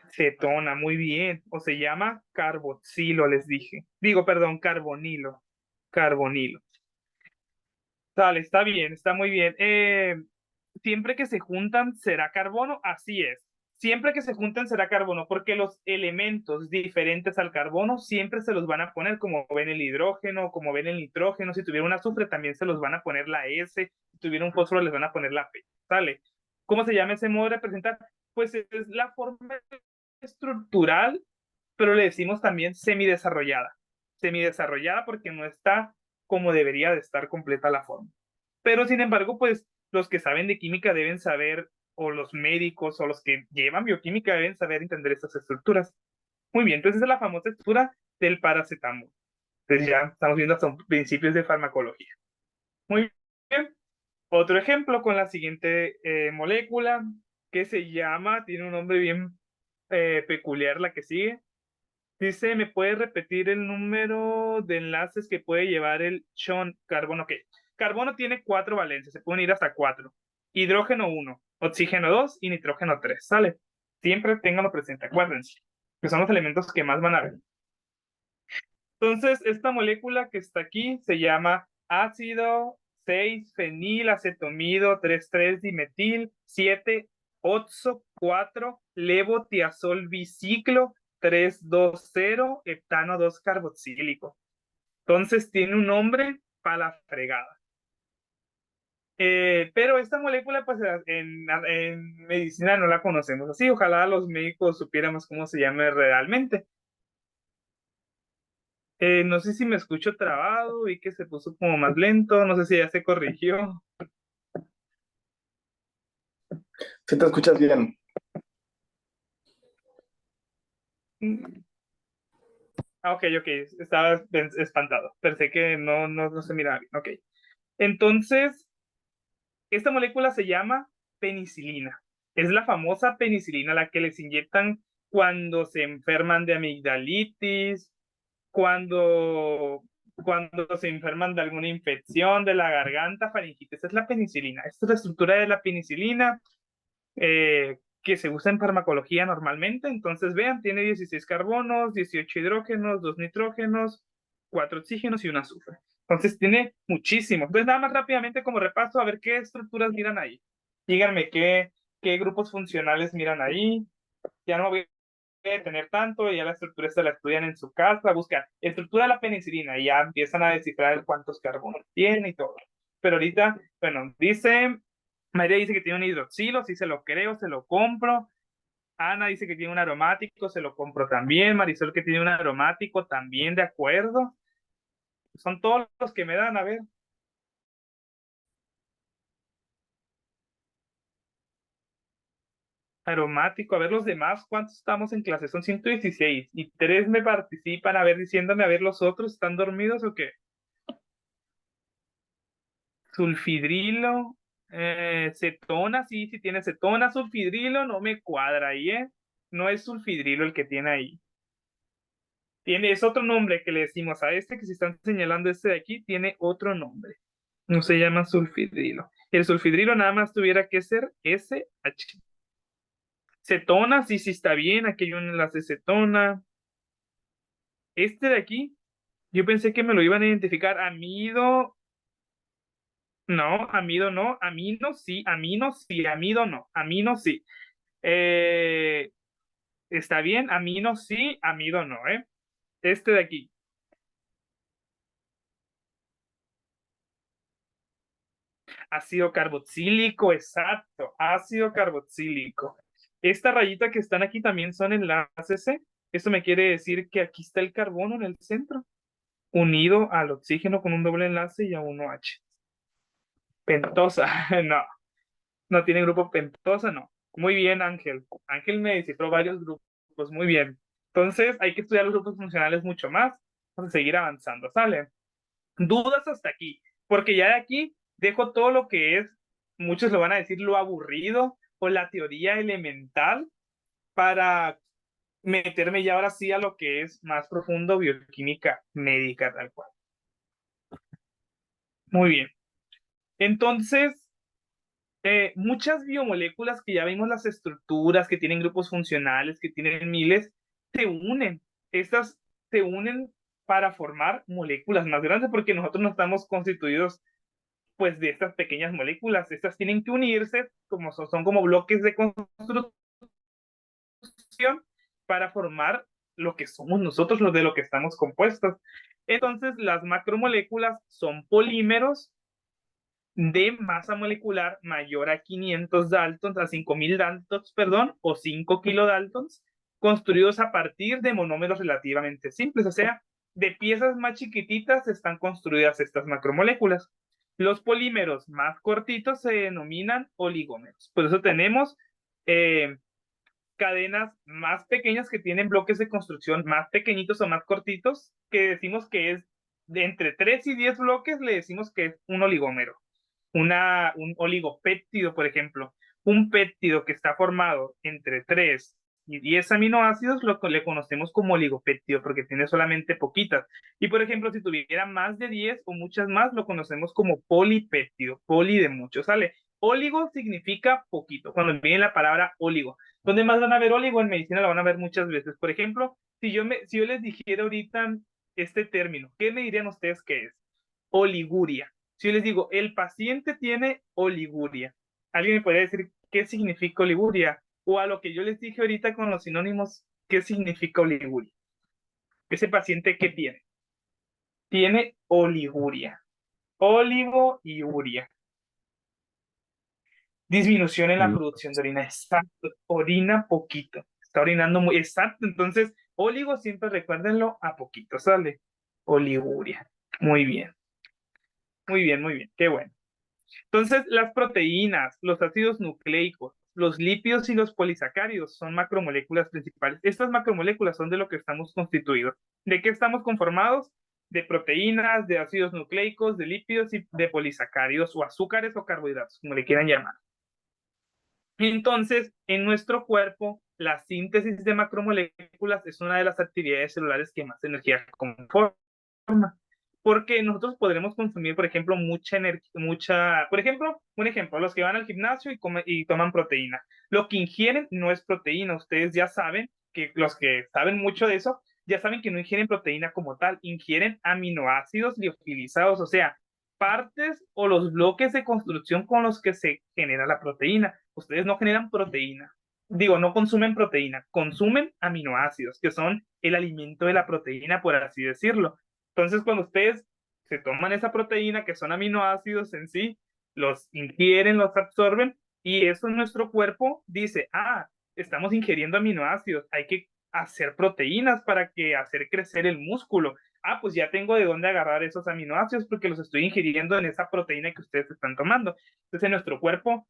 Speaker 1: cetona, muy bien. O se llama carboxilo, les dije. Digo, perdón, carbonilo, carbonilo. Dale, está bien, está muy bien. Siempre que se juntan será carbono, así es. Siempre que se juntan será carbono, porque los elementos diferentes al carbono siempre se los van a poner, como ven el hidrógeno, como ven el nitrógeno. Si tuviera un azufre también se los van a poner la S, si tuviera un fósforo les van a poner la P. ¿Sale? ¿Cómo se llama ese modo de representar? Pues es la forma estructural, pero le decimos también semidesarrollada. Semidesarrollada porque no está como debería de estar completa la forma. Pero sin embargo, pues los que saben de química deben saber, o los médicos, o los que llevan bioquímica deben saber entender estas estructuras. Muy bien, entonces esa es la famosa estructura del paracetamol. Entonces ya estamos viendo hasta principios de farmacología. Muy bien. Otro ejemplo con la siguiente molécula que se llama, tiene un nombre bien peculiar la que sigue. Dice, ¿me puede repetir el número de enlaces que puede llevar el carbono? Ok. Carbono tiene 4 valencias, se pueden ir hasta 4. Hidrógeno 1, oxígeno 2 y nitrógeno 3. ¿Sale? Siempre ténganlo presente, acuérdense, que son los elementos que más van a ver. Entonces, esta molécula que está aquí se llama ácido 6-fenilacetomido 3,3-dimetil 7,oxo,4-levotiazol biciclo 3,2,0 heptano 2-carboxílico. Entonces tiene un nombre para la fregada. Pero esta molécula, pues en medicina no la conocemos así. Ojalá los médicos supiéramos cómo se llama realmente. No sé si me escucho trabado y que se puso como más lento, no sé si ya se corrigió.
Speaker 3: Si te escuchas bien.
Speaker 1: Ok, estaba espantado, pensé que no se miraba bien, ok. Entonces, esta molécula se llama penicilina, es la famosa penicilina, la que les inyectan cuando se enferman de amigdalitis, cuando se enferman de alguna infección de la garganta, faringitis, es la penicilina. Esta es la estructura de la penicilina que se usa en farmacología normalmente. Entonces, vean, tiene 16 carbonos, 18 hidrógenos, 2 nitrógenos, 4 oxígenos y un azufre. Entonces, tiene muchísimo. Entonces, nada más rápidamente como repaso, a ver qué estructuras miran ahí. Díganme qué grupos funcionales miran ahí. Ya no voy a tener tanto, ya la estructura esta la estudian en su casa, buscan estructura de la penicilina y ya empiezan a descifrar cuántos carbonos tiene y todo. Pero ahorita, bueno, María dice que tiene un hidroxilo, sí se lo creo, se lo compro. Ana dice que tiene un aromático, se lo compro también. Marisol que tiene un aromático, también de acuerdo. Son todos los que me dan, a ver. Aromático, a ver los demás, ¿cuántos estamos en clase? Son 116 y 3 me participan, a ver, diciéndome, a ver los otros, ¿están dormidos o qué? Sulfidrilo, cetona, sí tiene cetona, sulfidrilo, no me cuadra ahí, No es sulfidrilo el que tiene ahí. Es otro nombre que le decimos a este, que si están señalando este de aquí, tiene otro nombre. No se llama sulfidrilo. El sulfidrilo nada más tuviera que ser SH. Cetona, sí está bien, aquí hay un enlace cetona. Este de aquí, yo pensé que me lo iban a identificar. Amido, no, amido no, amino sí, amido no, amino sí. Está bien, amino sí, amido no, Este de aquí. Ácido carboxílico, exacto, ácido carboxílico. Esta rayita que están aquí también son enlaces C. Esto me quiere decir que aquí está el carbono en el centro, unido al oxígeno con un doble enlace y a 1H. Pentosa, no tiene grupo pentosa, no. Muy bien, Ángel. Ángel me descifró varios grupos, muy bien. Entonces hay que estudiar los grupos funcionales mucho más. Vamos a seguir avanzando, ¿sale? Dudas hasta aquí, porque ya de aquí dejo todo lo que es, muchos lo van a decir lo aburrido o la teoría elemental para meterme ya ahora sí a lo que es más profundo, bioquímica médica tal cual. Muy bien. Entonces, muchas biomoléculas que ya vimos las estructuras, que tienen grupos funcionales, que tienen miles, se unen. Estas se unen para formar moléculas más grandes porque nosotros no estamos constituidos pues de estas pequeñas moléculas. Estas tienen que unirse, como son como bloques de construcción para formar lo que somos nosotros, lo de lo que estamos compuestos. Entonces, las macromoléculas son polímeros de masa molecular mayor a 500 daltons, a 5000 daltons, perdón, o 5 kilodaltons, construidos a partir de monómeros relativamente simples, o sea, de piezas más chiquititas están construidas estas macromoléculas. Los polímeros más cortitos se denominan oligómeros. Por eso tenemos cadenas más pequeñas que tienen bloques de construcción más pequeñitos o más cortitos, que decimos que es de entre 3 y 10 bloques, le decimos que es un oligómero. Un oligopéptido, por ejemplo. Un péptido que está formado entre 3 y 10 aminoácidos, lo que le conocemos como oligopéptido, porque tiene solamente poquitas. Y por ejemplo, si tuviera más de 10 o muchas más, lo conocemos como polipéptido, poli de muchos, ¿sale? Oligo significa poquito, cuando viene la palabra oligo. ¿Dónde más van a ver oligo? En medicina lo van a ver muchas veces. Por ejemplo, si yo les dijera ahorita este término, ¿qué me dirían ustedes que es? Oliguria. Si yo les digo, el paciente tiene oliguria, ¿alguien me podría decir qué significa oliguria? O a lo que yo les dije ahorita con los sinónimos, ¿qué significa oliguria? Ese paciente, ¿qué tiene? Tiene oliguria. Oligo y uria. Disminución en la producción de orina. Exacto. Orina poquito. Está orinando muy. Exacto. Entonces, oligo siempre recuérdenlo a poquito, ¿sale? Oliguria. Muy bien. Muy bien, muy bien. Qué bueno. Entonces, las proteínas, los ácidos nucleicos, los lípidos y los polisacáridos son macromoléculas principales. Estas macromoléculas son de lo que estamos constituidos. ¿De qué estamos conformados? De proteínas, de ácidos nucleicos, de lípidos y de polisacáridos o azúcares o carbohidratos, como le quieran llamar. Entonces, en nuestro cuerpo, la síntesis de macromoléculas es una de las actividades celulares que más energía conforma. Porque nosotros podremos consumir, por ejemplo, mucha energía, por ejemplo, un ejemplo, los que van al gimnasio y toman proteína. Lo que ingieren no es proteína. Ustedes ya saben que los que saben mucho de eso, ya saben que no ingieren proteína como tal, ingieren aminoácidos liofilizados, o sea, partes o los bloques de construcción con los que se genera la proteína. Ustedes no generan proteína. Digo, no consumen proteína, consumen aminoácidos, que son el alimento de la proteína, por así decirlo. Entonces, cuando ustedes se toman esa proteína, que son aminoácidos en sí, los ingieren, los absorben, y eso en nuestro cuerpo dice, estamos ingiriendo aminoácidos, hay que hacer proteínas para que hacer crecer el músculo. Pues ya tengo de dónde agarrar esos aminoácidos porque los estoy ingiriendo en esa proteína que ustedes están tomando. Entonces, en nuestro cuerpo,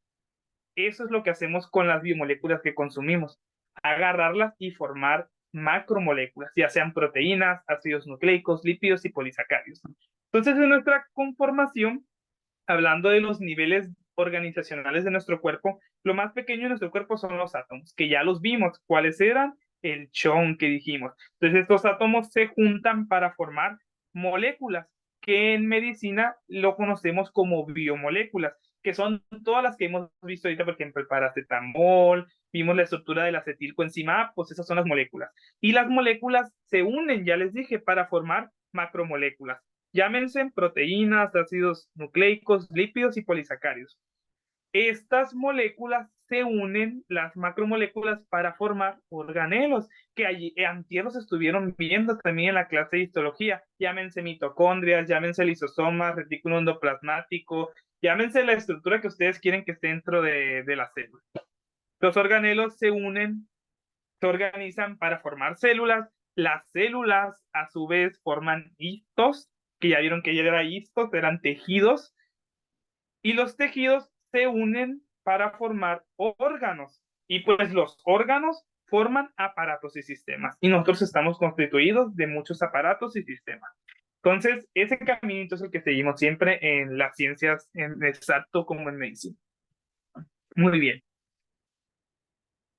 Speaker 1: eso es lo que hacemos con las biomoléculas que consumimos, agarrarlas y formar macromoléculas, ya sean proteínas, ácidos nucleicos, lípidos y polisacáridos. Entonces, en nuestra conformación, hablando de los niveles organizacionales de nuestro cuerpo, lo más pequeño de nuestro cuerpo son los átomos, que ya los vimos. ¿Cuáles eran? El chon que dijimos. Entonces, estos átomos se juntan para formar moléculas, que en medicina lo conocemos como biomoléculas, que son todas las que hemos visto ahorita, por ejemplo, el paracetamol, vimos la estructura del acetilcoenzima, pues esas son las moléculas. Y las moléculas se unen, ya les dije, para formar macromoléculas. Llámense proteínas, ácidos nucleicos, lípidos y polisacáridos. Estas moléculas se unen, las macromoléculas, para formar organelos, que allí antier los estuvieron viendo también en la clase de histología. Llámense mitocondrias, llámense lisosomas, retículo endoplasmático, llámense la estructura que ustedes quieren que esté dentro de la célula. Los organelos se unen, se organizan para formar células. Las células, a su vez, forman histos, que ya vieron que ya eran histos, eran tejidos, y los tejidos se unen para formar órganos, y pues los órganos forman aparatos y sistemas, y nosotros estamos constituidos de muchos aparatos y sistemas. Entonces, ese caminito es el que seguimos siempre en las ciencias, en exacto como en medicina. Muy bien.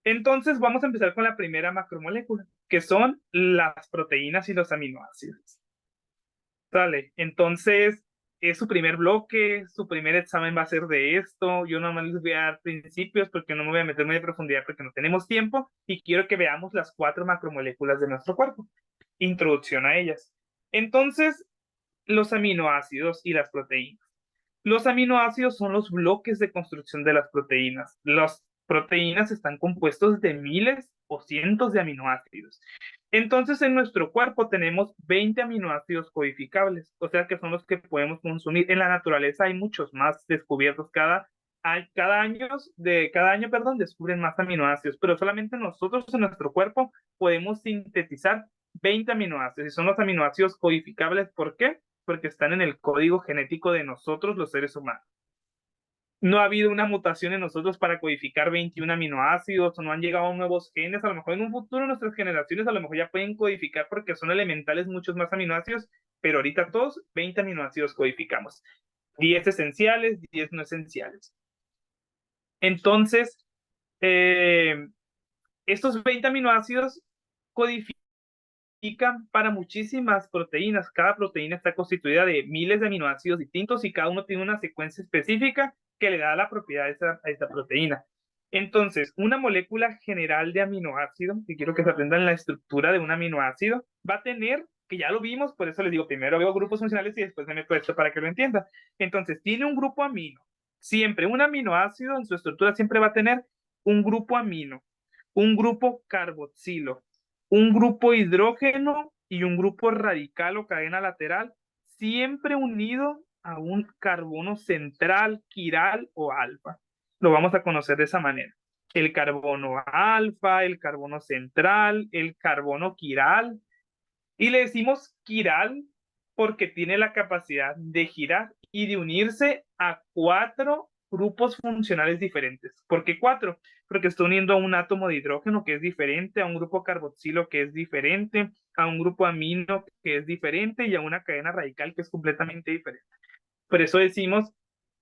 Speaker 1: Entonces, vamos a empezar con la primera macromolécula, que son las proteínas y los aminoácidos. ¿Sale? Entonces, es su primer bloque, su primer examen va a ser de esto. Yo nomás les voy a dar principios porque no me voy a meter muy de profundidad porque no tenemos tiempo, y quiero que veamos las 4 macromoléculas de nuestro cuerpo. Introducción a ellas. Entonces, los aminoácidos y las proteínas. Los aminoácidos son los bloques de construcción de las proteínas. Las proteínas están compuestos de miles o cientos de aminoácidos. Entonces, en nuestro cuerpo tenemos 20 aminoácidos codificables, o sea que son los que podemos consumir. En la naturaleza hay muchos más descubiertos. Cada año, descubren más aminoácidos, pero solamente nosotros en nuestro cuerpo podemos sintetizar 20 aminoácidos, y son los aminoácidos codificables. ¿Por qué? Porque están en el código genético de nosotros, los seres humanos. no ha habido una mutación en nosotros para codificar 21 aminoácidos, o no han llegado nuevos genes. A lo mejor en un futuro nuestras generaciones a lo mejor ya pueden codificar porque son elementales muchos más aminoácidos, pero ahorita todos 20 aminoácidos codificamos. 10 esenciales, 10 no esenciales. Entonces, estos 20 aminoácidos codifican para muchísimas proteínas. Cada proteína está constituida de miles de aminoácidos distintos y cada uno tiene una secuencia específica que le da la propiedad a esta proteína. Entonces, una molécula general de aminoácido, y quiero que se aprendan la estructura de un aminoácido, va a tener, que ya lo vimos, por eso les digo, primero veo grupos funcionales y después me meto esto para que lo entiendan. Entonces, tiene un grupo amino. Siempre, un aminoácido en su estructura siempre va a tener un grupo amino, un grupo carboxilo, un grupo hidrógeno y un grupo radical o cadena lateral, siempre unido a un carbono central, quiral o alfa. Lo vamos a conocer de esa manera. El carbono alfa, el carbono central, el carbono quiral. Y le decimos quiral porque tiene la capacidad de girar y de unirse a 4 grupos funcionales diferentes. ¿Por qué 4? Porque está uniendo a un átomo de hidrógeno que es diferente, a un grupo carboxilo que es diferente, a un grupo amino que es diferente y a una cadena radical que es completamente diferente. Por eso decimos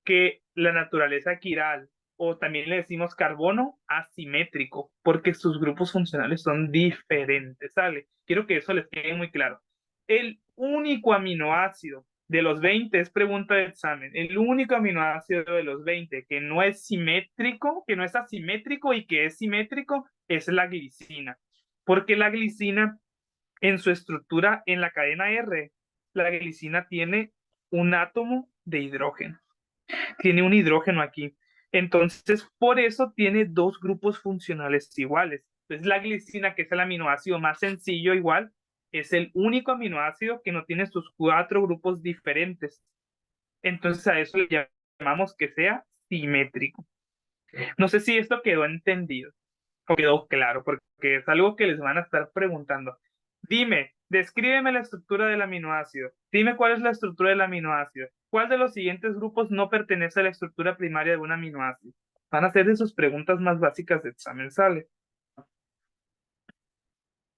Speaker 1: que la naturaleza quiral, o también le decimos carbono asimétrico, porque sus grupos funcionales son diferentes, ¿sale? Quiero que eso les quede muy claro. El único aminoácido de los 20, es pregunta de examen, el único aminoácido de los 20 que no es simétrico, que no es asimétrico y que es simétrico, es la glicina. Porque la glicina, en su estructura en la cadena R, la glicina tiene un átomo de hidrógeno. Tiene un hidrógeno aquí. Entonces, por eso tiene 2 grupos funcionales iguales. Entonces, la glicina, que es el aminoácido más sencillo igual, es el único aminoácido que no tiene sus 4 grupos diferentes. Entonces, a eso le llamamos que sea simétrico. No sé si esto quedó entendido o quedó claro, porque es algo que les van a estar preguntando. Dime, descríbeme la estructura del aminoácido. Dime cuál es la estructura del aminoácido. ¿Cuál de los siguientes grupos no pertenece a la estructura primaria de un aminoácido? Van a ser de sus preguntas más básicas de examen, ¿sale?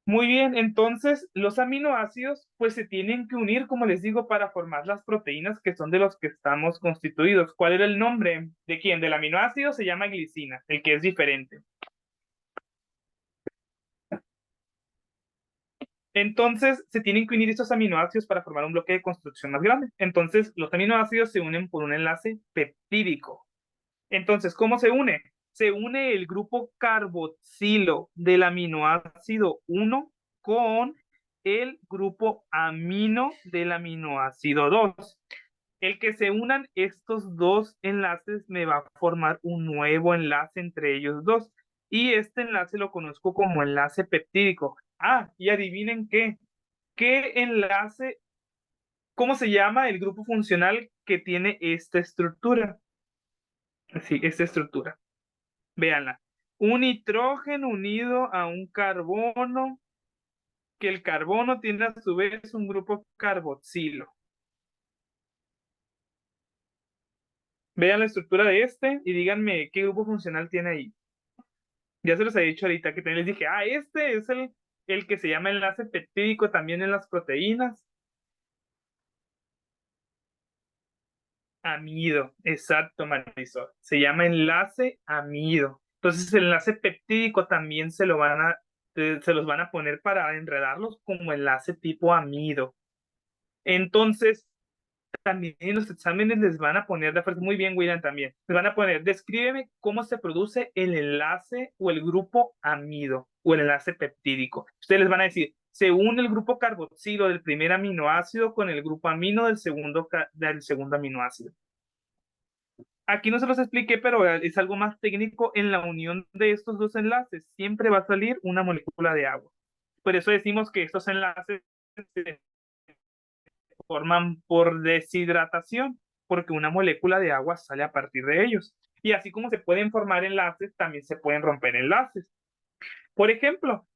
Speaker 1: Muy bien, entonces los aminoácidos pues se tienen que unir, como les digo, para formar las proteínas que son de los que estamos constituidos. ¿Cuál era el nombre de quién? Del aminoácido se llama glicina, el que es diferente. Entonces, se tienen que unir estos aminoácidos para formar un bloque de construcción más grande. Entonces, los aminoácidos se unen por un enlace peptídico. Entonces, ¿cómo se une? Se une el grupo carboxilo del aminoácido 1 con el grupo amino del aminoácido 2. El que se unan estos 2 enlaces me va a formar un nuevo enlace entre ellos 2. Y este enlace lo conozco como enlace peptídico. Ah, y adivinen qué enlace, ¿cómo se llama el grupo funcional que tiene esta estructura? Sí, esta estructura. Véanla. Un nitrógeno unido a un carbono, que el carbono tiene a su vez un grupo carboxilo. Vean la estructura de este y díganme qué grupo funcional tiene ahí. Ya se los he dicho ahorita que les dije, este es el que se llama enlace peptídico también en las proteínas. Amido, exacto, Marisol. Se llama enlace amido. Entonces el enlace peptídico también se los van a poner para enredarlos como enlace tipo amido. Entonces, también en los exámenes les van a poner, muy bien, William, también, les van a poner, descríbeme cómo se produce el enlace o el grupo amido o el enlace peptídico. Ustedes les van a decir, se une el grupo carboxilo del primer aminoácido con el grupo amino del segundo aminoácido. Aquí no se los expliqué, pero es algo más técnico. En la unión de estos 2 enlaces siempre va a salir una molécula de agua. Por eso decimos que estos enlaces se forman por deshidratación, porque una molécula de agua sale a partir de ellos. Y así como se pueden formar enlaces, también se pueden romper enlaces. Por ejemplo,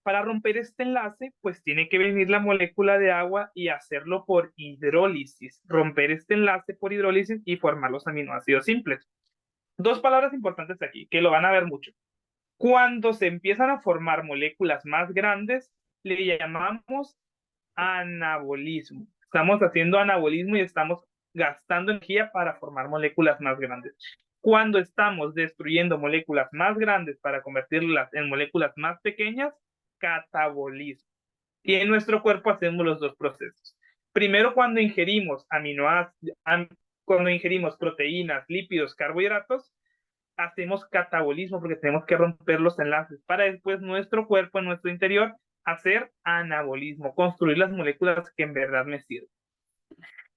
Speaker 1: para romper este enlace, pues tiene que venir la molécula de agua y hacerlo por hidrólisis, romper este enlace por hidrólisis y formar los aminoácidos simples. Dos palabras importantes aquí, que lo van a ver mucho. Cuando se empiezan a formar moléculas más grandes, le llamamos anabolismo. Estamos haciendo anabolismo y estamos gastando energía para formar moléculas más grandes. Cuando estamos destruyendo moléculas más grandes para convertirlas en moléculas más pequeñas, catabolismo. Y en nuestro cuerpo hacemos los dos procesos. Primero, cuando ingerimos cuando ingerimos proteínas, lípidos, carbohidratos, hacemos catabolismo porque tenemos que romper los enlaces para después nuestro cuerpo, en nuestro interior, hacer anabolismo, construir las moléculas que en verdad me sirven.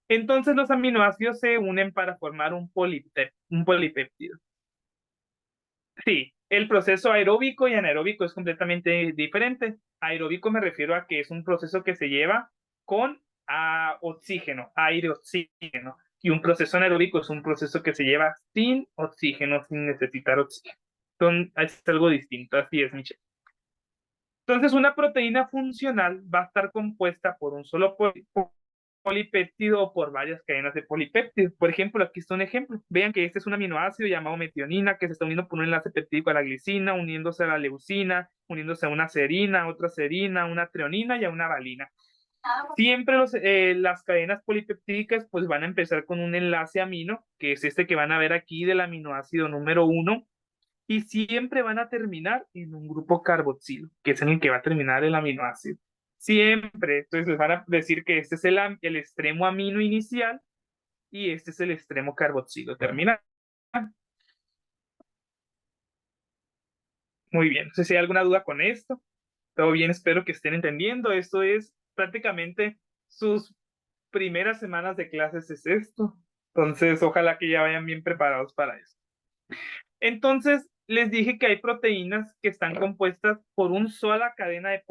Speaker 1: Entonces los aminoácidos se unen para formar un polipéptido. Sí, el proceso aeróbico y anaeróbico es completamente diferente. Aeróbico me refiero a que es un proceso que se lleva con oxígeno, aire-oxígeno. Y un proceso anaeróbico es un proceso que se lleva sin oxígeno, sin necesitar oxígeno. Es algo distinto, así es, Michelle. Entonces, una proteína funcional va a estar compuesta por un solo polipéptido o por varias cadenas de polipéptidos. Por ejemplo, aquí está un ejemplo. Vean que este es un aminoácido llamado metionina que se está uniendo por un enlace peptídico a la glicina, uniéndose a la leucina, uniéndose a una serina, a otra serina, a una treonina y a una valina. Siempre las cadenas polipeptídicas pues van a empezar con un enlace amino, que es este que van a ver aquí del aminoácido número 1, y siempre van a terminar en un grupo carboxilo, que es en el que va a terminar el aminoácido. Siempre. Entonces les van a decir que este es el extremo amino inicial y este es el extremo carboxilo terminal. Muy bien. No sé si hay alguna duda con esto. Todo bien, espero que estén entendiendo. Esto es prácticamente sus primeras semanas de clases es esto. Entonces, ojalá que ya vayan bien preparados para eso. Entonces, les dije que hay proteínas que están compuestas por una sola cadena de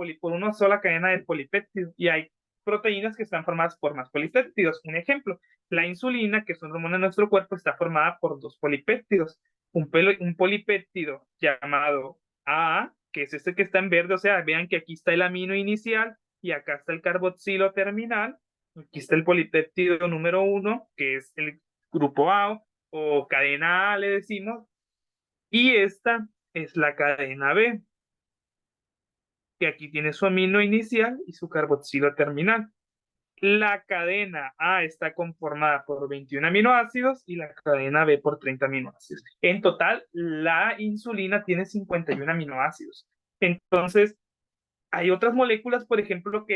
Speaker 1: polipéptidos y hay proteínas que están formadas por más polipéptidos. Un ejemplo, la insulina, que es un hormona de nuestro cuerpo, está formada por dos polipéptidos. Un polipéptido llamado AA, que es este que está en verde, o sea, vean que aquí está el amino inicial y acá está el carboxilo terminal. Aquí está el polipéptido número 1, que es el grupo A o cadena A, le decimos, y esta es la cadena B, que aquí tiene su amino inicial y su carboxilo terminal. La cadena A está conformada por 21 aminoácidos y la cadena B por 30 aminoácidos. En total, la insulina tiene 51 aminoácidos. Entonces, hay otras moléculas, por ejemplo,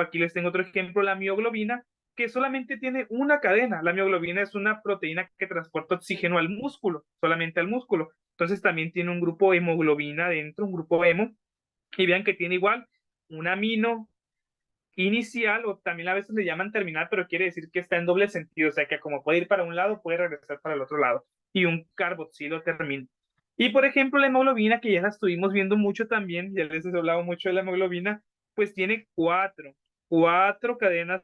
Speaker 1: aquí les tengo otro ejemplo, la mioglobina, que solamente tiene una cadena. La mioglobina es una proteína que transporta oxígeno al músculo, solamente al músculo. Entonces también tiene un grupo hemoglobina dentro, un grupo hemo, y vean que tiene igual un amino inicial, o también a veces le llaman terminal, pero quiere decir que está en doble sentido, o sea que como puede ir para un lado, puede regresar para el otro lado, y un carboxilo terminal. Y por ejemplo, la hemoglobina, que ya la estuvimos viendo mucho también, ya les he hablado mucho de la hemoglobina, pues tiene cuatro cadenas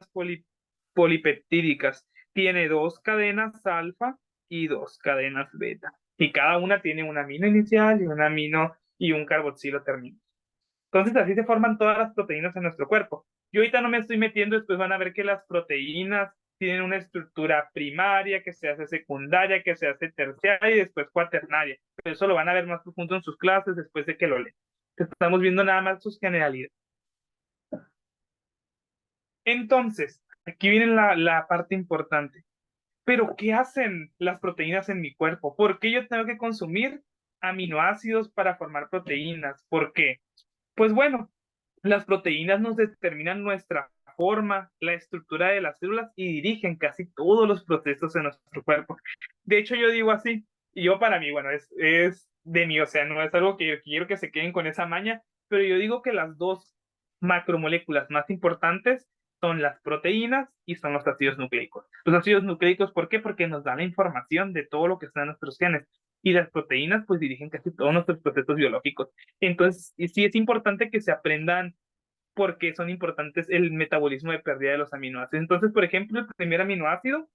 Speaker 1: polipeptídicas. Tiene dos cadenas alfa y dos cadenas beta. Y cada una tiene un amino inicial y un amino y un carboxilo terminal. Entonces así se forman todas las proteínas en nuestro cuerpo. Yo ahorita no me estoy metiendo, después van a ver que las proteínas tienen una estructura primaria, que se hace secundaria, que se hace terciaria y después cuaternaria. Pero eso lo van a ver más profundo en sus clases después de que lo leen. Estamos viendo nada más sus generalidades. Entonces, aquí viene la parte importante. Pero, ¿qué hacen las proteínas en mi cuerpo? ¿Por qué yo tengo que consumir aminoácidos para formar proteínas? ¿Por qué? Pues bueno, las proteínas nos determinan nuestra forma, la estructura de las células y dirigen casi todos los procesos en nuestro cuerpo. De hecho, yo digo así, y yo para mí, bueno, es de mí, o sea, no es algo que yo quiero que se queden con esa maña, pero yo digo que las dos macromoléculas más importantes son las proteínas y son los ácidos nucleicos. Los ácidos nucleicos, ¿por qué? Porque nos dan la información de todo lo que está en nuestros genes. Y las proteínas, pues, dirigen casi todos nuestros procesos biológicos. Entonces, sí es importante que se aprendan porque son importantes el metabolismo de pérdida de los aminoácidos. Entonces, por ejemplo, el primer aminoácido,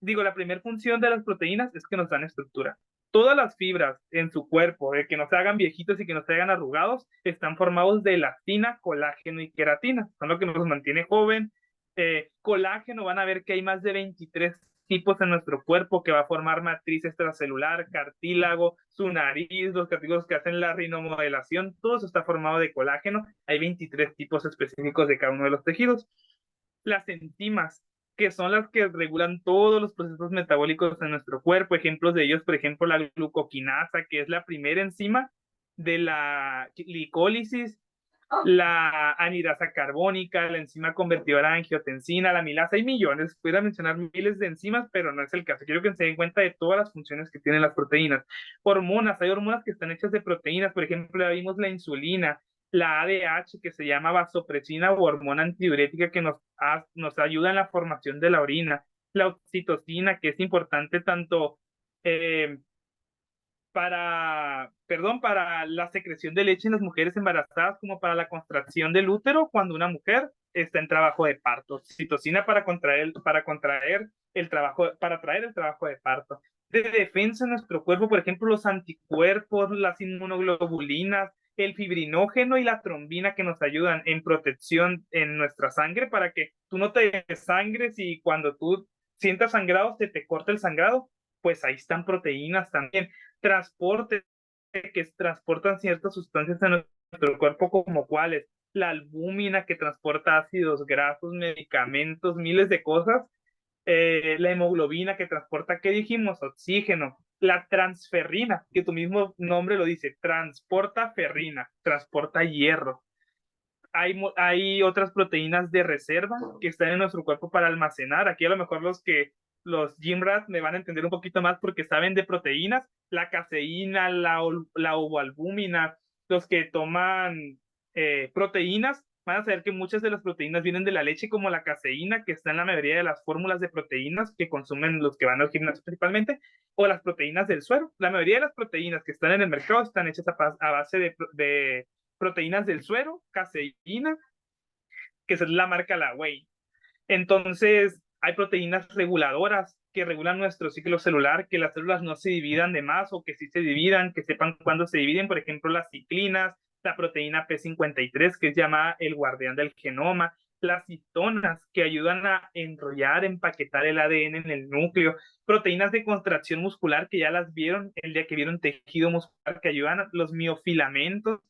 Speaker 1: la primera función de las proteínas es que nos dan estructura. todas las fibras en su cuerpo, de que no se hagan viejitos y que no se hagan arrugados, están formados de elastina, colágeno y queratina. Son lo que nos mantiene joven. Colágeno, van a ver que hay más de 23 tipos en nuestro cuerpo que va a formar matriz extracelular, cartílago, su nariz, los cartílagos que hacen la rinomodelación, todo eso está formado de colágeno. Hay 23 tipos específicos de cada uno de los tejidos. Las enzimas, que son las que regulan todos los procesos metabólicos en nuestro cuerpo. Ejemplos de ellos, por ejemplo, la glucoquinasa, que es la primera enzima de la glicólisis, la anhidasa carbónica, la enzima convertidora de angiotensina, la amilasa. Hay millones, pudiera mencionar miles de enzimas, pero no es el caso. Quiero que se den cuenta de todas las funciones que tienen las proteínas. Hormonas, hay hormonas que están hechas de proteínas, por ejemplo, ya vimos la insulina, la ADH, que se llama vasopresina o hormona antidiurética, que nos ayuda en la formación de la orina, la oxitocina, que es importante tanto para la secreción de leche en las mujeres embarazadas como para la contracción del útero cuando una mujer está en trabajo de parto. Oxitocina para traer el trabajo de parto. De defensa en nuestro cuerpo, por ejemplo, los anticuerpos, las inmunoglobulinas, el fibrinógeno y la trombina que nos ayudan en protección en nuestra sangre para que tú no te desangres y cuando tú sientas sangrado, se te corta el sangrado, pues ahí están proteínas también. Transporte, que transportan ciertas sustancias en nuestro cuerpo, como cuáles, la albúmina que transporta ácidos grasos, medicamentos, miles de cosas, la hemoglobina que transporta, ¿qué dijimos? Oxígeno, la transferrina, que tu mismo nombre lo dice, transporta ferrina, transporta hierro. Hay otras proteínas de reserva que están en nuestro cuerpo para almacenar. Aquí a lo mejor los gym rats me van a entender un poquito más porque saben de proteínas, la caseína, la ovoalbúmina, los que toman proteínas, van a saber que muchas de las proteínas vienen de la leche, como la caseína, que está en la mayoría de las fórmulas de proteínas que consumen los que van al gimnasio principalmente, o las proteínas del suero. La mayoría de las proteínas que están en el mercado están hechas a base de proteínas del suero, caseína, que es la marca La Whey. Entonces, hay proteínas reguladoras que regulan nuestro ciclo celular, que las células no se dividan de más o que sí se dividan, que sepan cuándo se dividen, por ejemplo, las ciclinas, la proteína P53, que es llamada el guardián del genoma, las histonas, que ayudan a enrollar, empaquetar el ADN en el núcleo, proteínas de contracción muscular, que ya las vieron el día que vieron tejido muscular, que ayudan a los miofilamentos,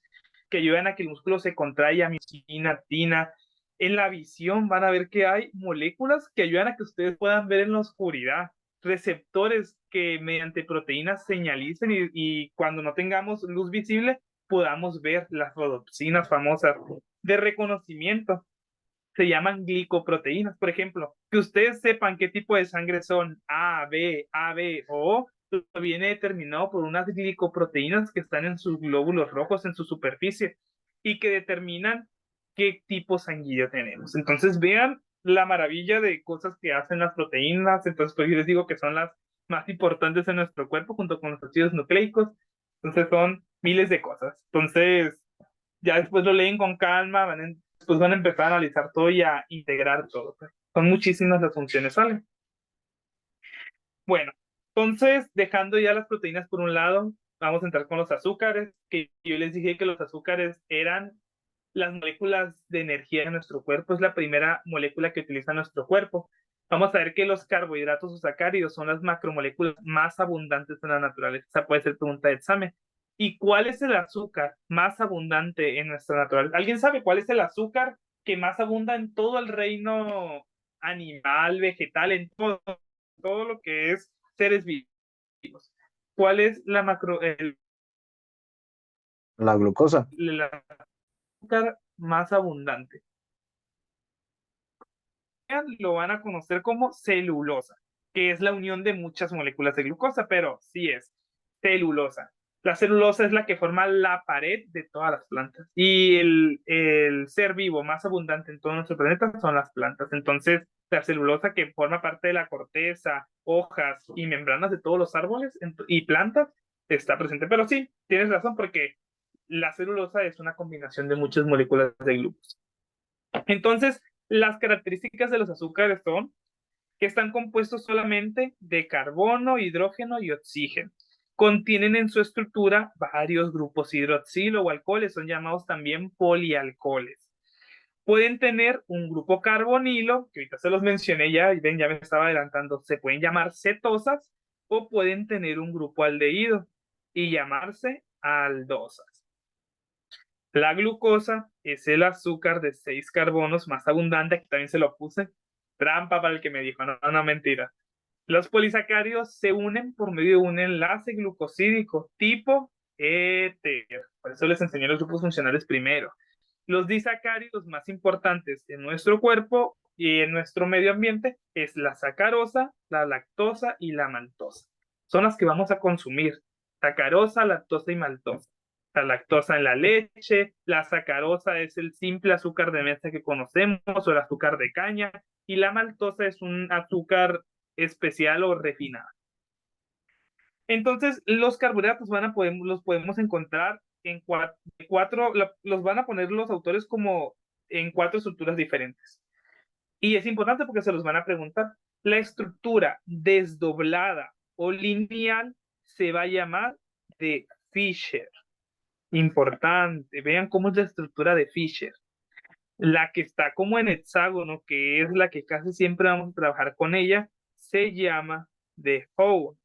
Speaker 1: que ayudan a que el músculo se contraiga, miosina, tina. En la visión van a ver que hay moléculas que ayudan a que ustedes puedan ver en la oscuridad, receptores que mediante proteínas señalicen y cuando no tengamos luz visible podamos ver las rodopsinas famosas de reconocimiento. Se llaman glicoproteínas, por ejemplo, que ustedes sepan qué tipo de sangre son A, B o O, viene determinado por unas glicoproteínas que están en sus glóbulos rojos, en su superficie, y que determinan qué tipo sanguíneo tenemos. Entonces vean la maravilla de cosas que hacen las proteínas. Entonces pues yo les digo que son las más importantes en nuestro cuerpo junto con los ácidos nucleicos. Entonces son miles de cosas. Entonces ya después lo leen con calma, después van a empezar a analizar todo y a integrar todo. Son muchísimas las funciones, ¿vale? Bueno, entonces, dejando ya las proteínas por un lado, vamos a entrar con los azúcares, que yo les dije que los azúcares eran las moléculas de energía de nuestro cuerpo, es la primera molécula que utiliza nuestro cuerpo. Vamos a ver que los carbohidratos o sacáridos son las macromoléculas más abundantes en la naturaleza. Esa puede ser pregunta de examen. ¿Y cuál es el azúcar más abundante en nuestra naturaleza? ¿Alguien sabe cuál es el azúcar que más abunda en todo el reino animal, vegetal, en todo lo que es seres vivos? ¿Cuál es
Speaker 4: La glucosa.
Speaker 1: el azúcar más abundante? Lo van a conocer como celulosa, que es la unión de muchas moléculas de glucosa, pero sí es celulosa. La celulosa es la que forma la pared de todas las plantas. Y el ser vivo más abundante en todo nuestro planeta son las plantas. Entonces, la celulosa que forma parte de la corteza, hojas y membranas de todos los árboles y plantas está presente. Pero sí, tienes razón porque la celulosa es una combinación de muchas moléculas de glucosa. Entonces, las características de los azúcares son que están compuestos solamente de carbono, hidrógeno y oxígeno. contienen en su estructura varios grupos hidroxilo o alcoholes, son llamados también polialcoholes. Pueden tener un grupo carbonilo, que ahorita se los mencioné ya, y ven, ya me estaba adelantando, se pueden llamar cetosas, o pueden tener un grupo aldehído y llamarse aldosas. La glucosa es el azúcar de 6 carbonos más abundante, que también se lo puse, trampa para el que me dijo, no, no, mentira. Los polisacáridos se unen por medio de un enlace glucosídico tipo éter. Por eso les enseñé los grupos funcionales primero. Los disacáridos más importantes en nuestro cuerpo y en nuestro medio ambiente es la sacarosa, la lactosa y la maltosa. Son las que vamos a consumir. Sacarosa, lactosa y maltosa. La lactosa en la leche, la sacarosa es el simple azúcar de mesa que conocemos o el azúcar de caña, y la maltosa es un azúcar especial o refinado. Entonces, los carbohidratos los podemos encontrar en los van a poner los autores como en 4 estructuras diferentes. Y es importante porque se los van a preguntar. La estructura desdoblada o lineal se va a llamar de Fischer. Importante, vean cómo es la estructura de Fischer. La que está como en hexágono, que es la que casi siempre vamos a trabajar con ella, se llama de Howard.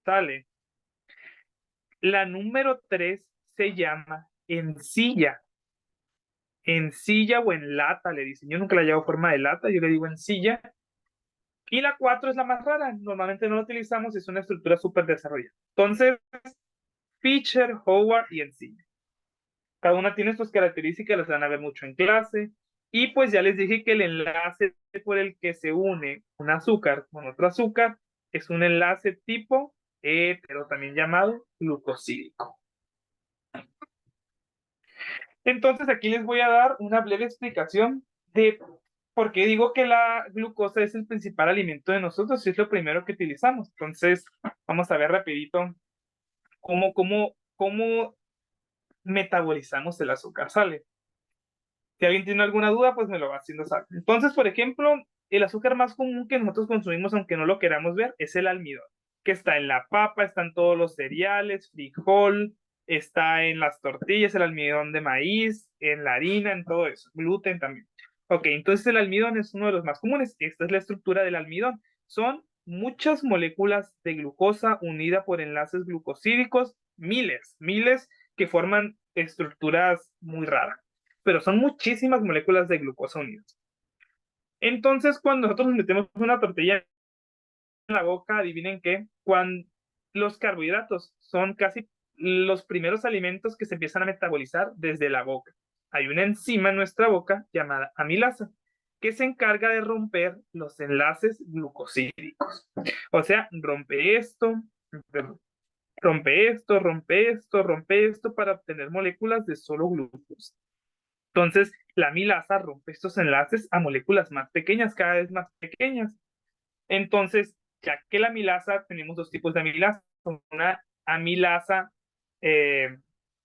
Speaker 1: ¿Sale? La número 3 se llama encilla. Encilla o en lata, le dicen. Yo nunca la llevo forma de lata, yo le digo encilla. Y la 4 es la más rara. Normalmente no la utilizamos, es una estructura súper desarrollada. Entonces, Fischer, Howard y encilla. Cada una tiene sus características, las van a ver mucho en clase. Y pues ya les dije que el enlace por el que se une un azúcar con otro azúcar es un enlace tipo pero también llamado glucosídico. Entonces aquí les voy a dar una breve explicación de por qué digo que la glucosa es el principal alimento de nosotros y es lo primero que utilizamos. Entonces vamos a ver rapidito cómo metabolizamos el azúcar, ¿sale? Si alguien tiene alguna duda, pues me lo va haciendo saber. Entonces, por ejemplo, el azúcar más común que nosotros consumimos, aunque no lo queramos ver, es el almidón, que está en la papa, está en todos los cereales, frijol, está en las tortillas, el almidón de maíz, en la harina, en todo eso, gluten también. Ok, entonces el almidón es uno de los más comunes. Esta es la estructura del almidón. Son muchas moléculas de glucosa unidas por enlaces glucosídicos, miles que forman estructuras muy raras, pero son muchísimas moléculas de glucosa unidas. Entonces, cuando nosotros nos metemos una tortilla en la boca, adivinen qué, cuando los carbohidratos son casi los primeros alimentos que se empiezan a metabolizar desde la boca. Hay una enzima en nuestra boca llamada amilasa que se encarga de romper los enlaces glucosídicos. O sea, rompe esto para obtener moléculas de solo glucosa. Entonces, la amilasa rompe estos enlaces a moléculas más pequeñas, cada vez más pequeñas. Entonces, ya que la amilasa, tenemos 2 tipos de amilasa. Una amilasa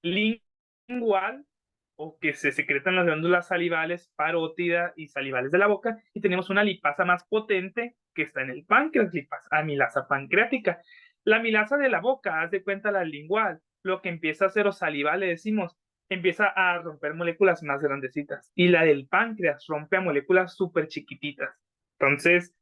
Speaker 1: lingual, o que se secreta en las glándulas salivales, parótida y salivales de la boca, y tenemos una lipasa más potente que está en el páncreas, amilasa pancreática. La amilasa de la boca, haz de cuenta la lingual, lo que empieza a hacer, o salival le decimos, empieza a romper moléculas más grandecitas, y la del páncreas rompe a moléculas súper chiquititas. Entonces,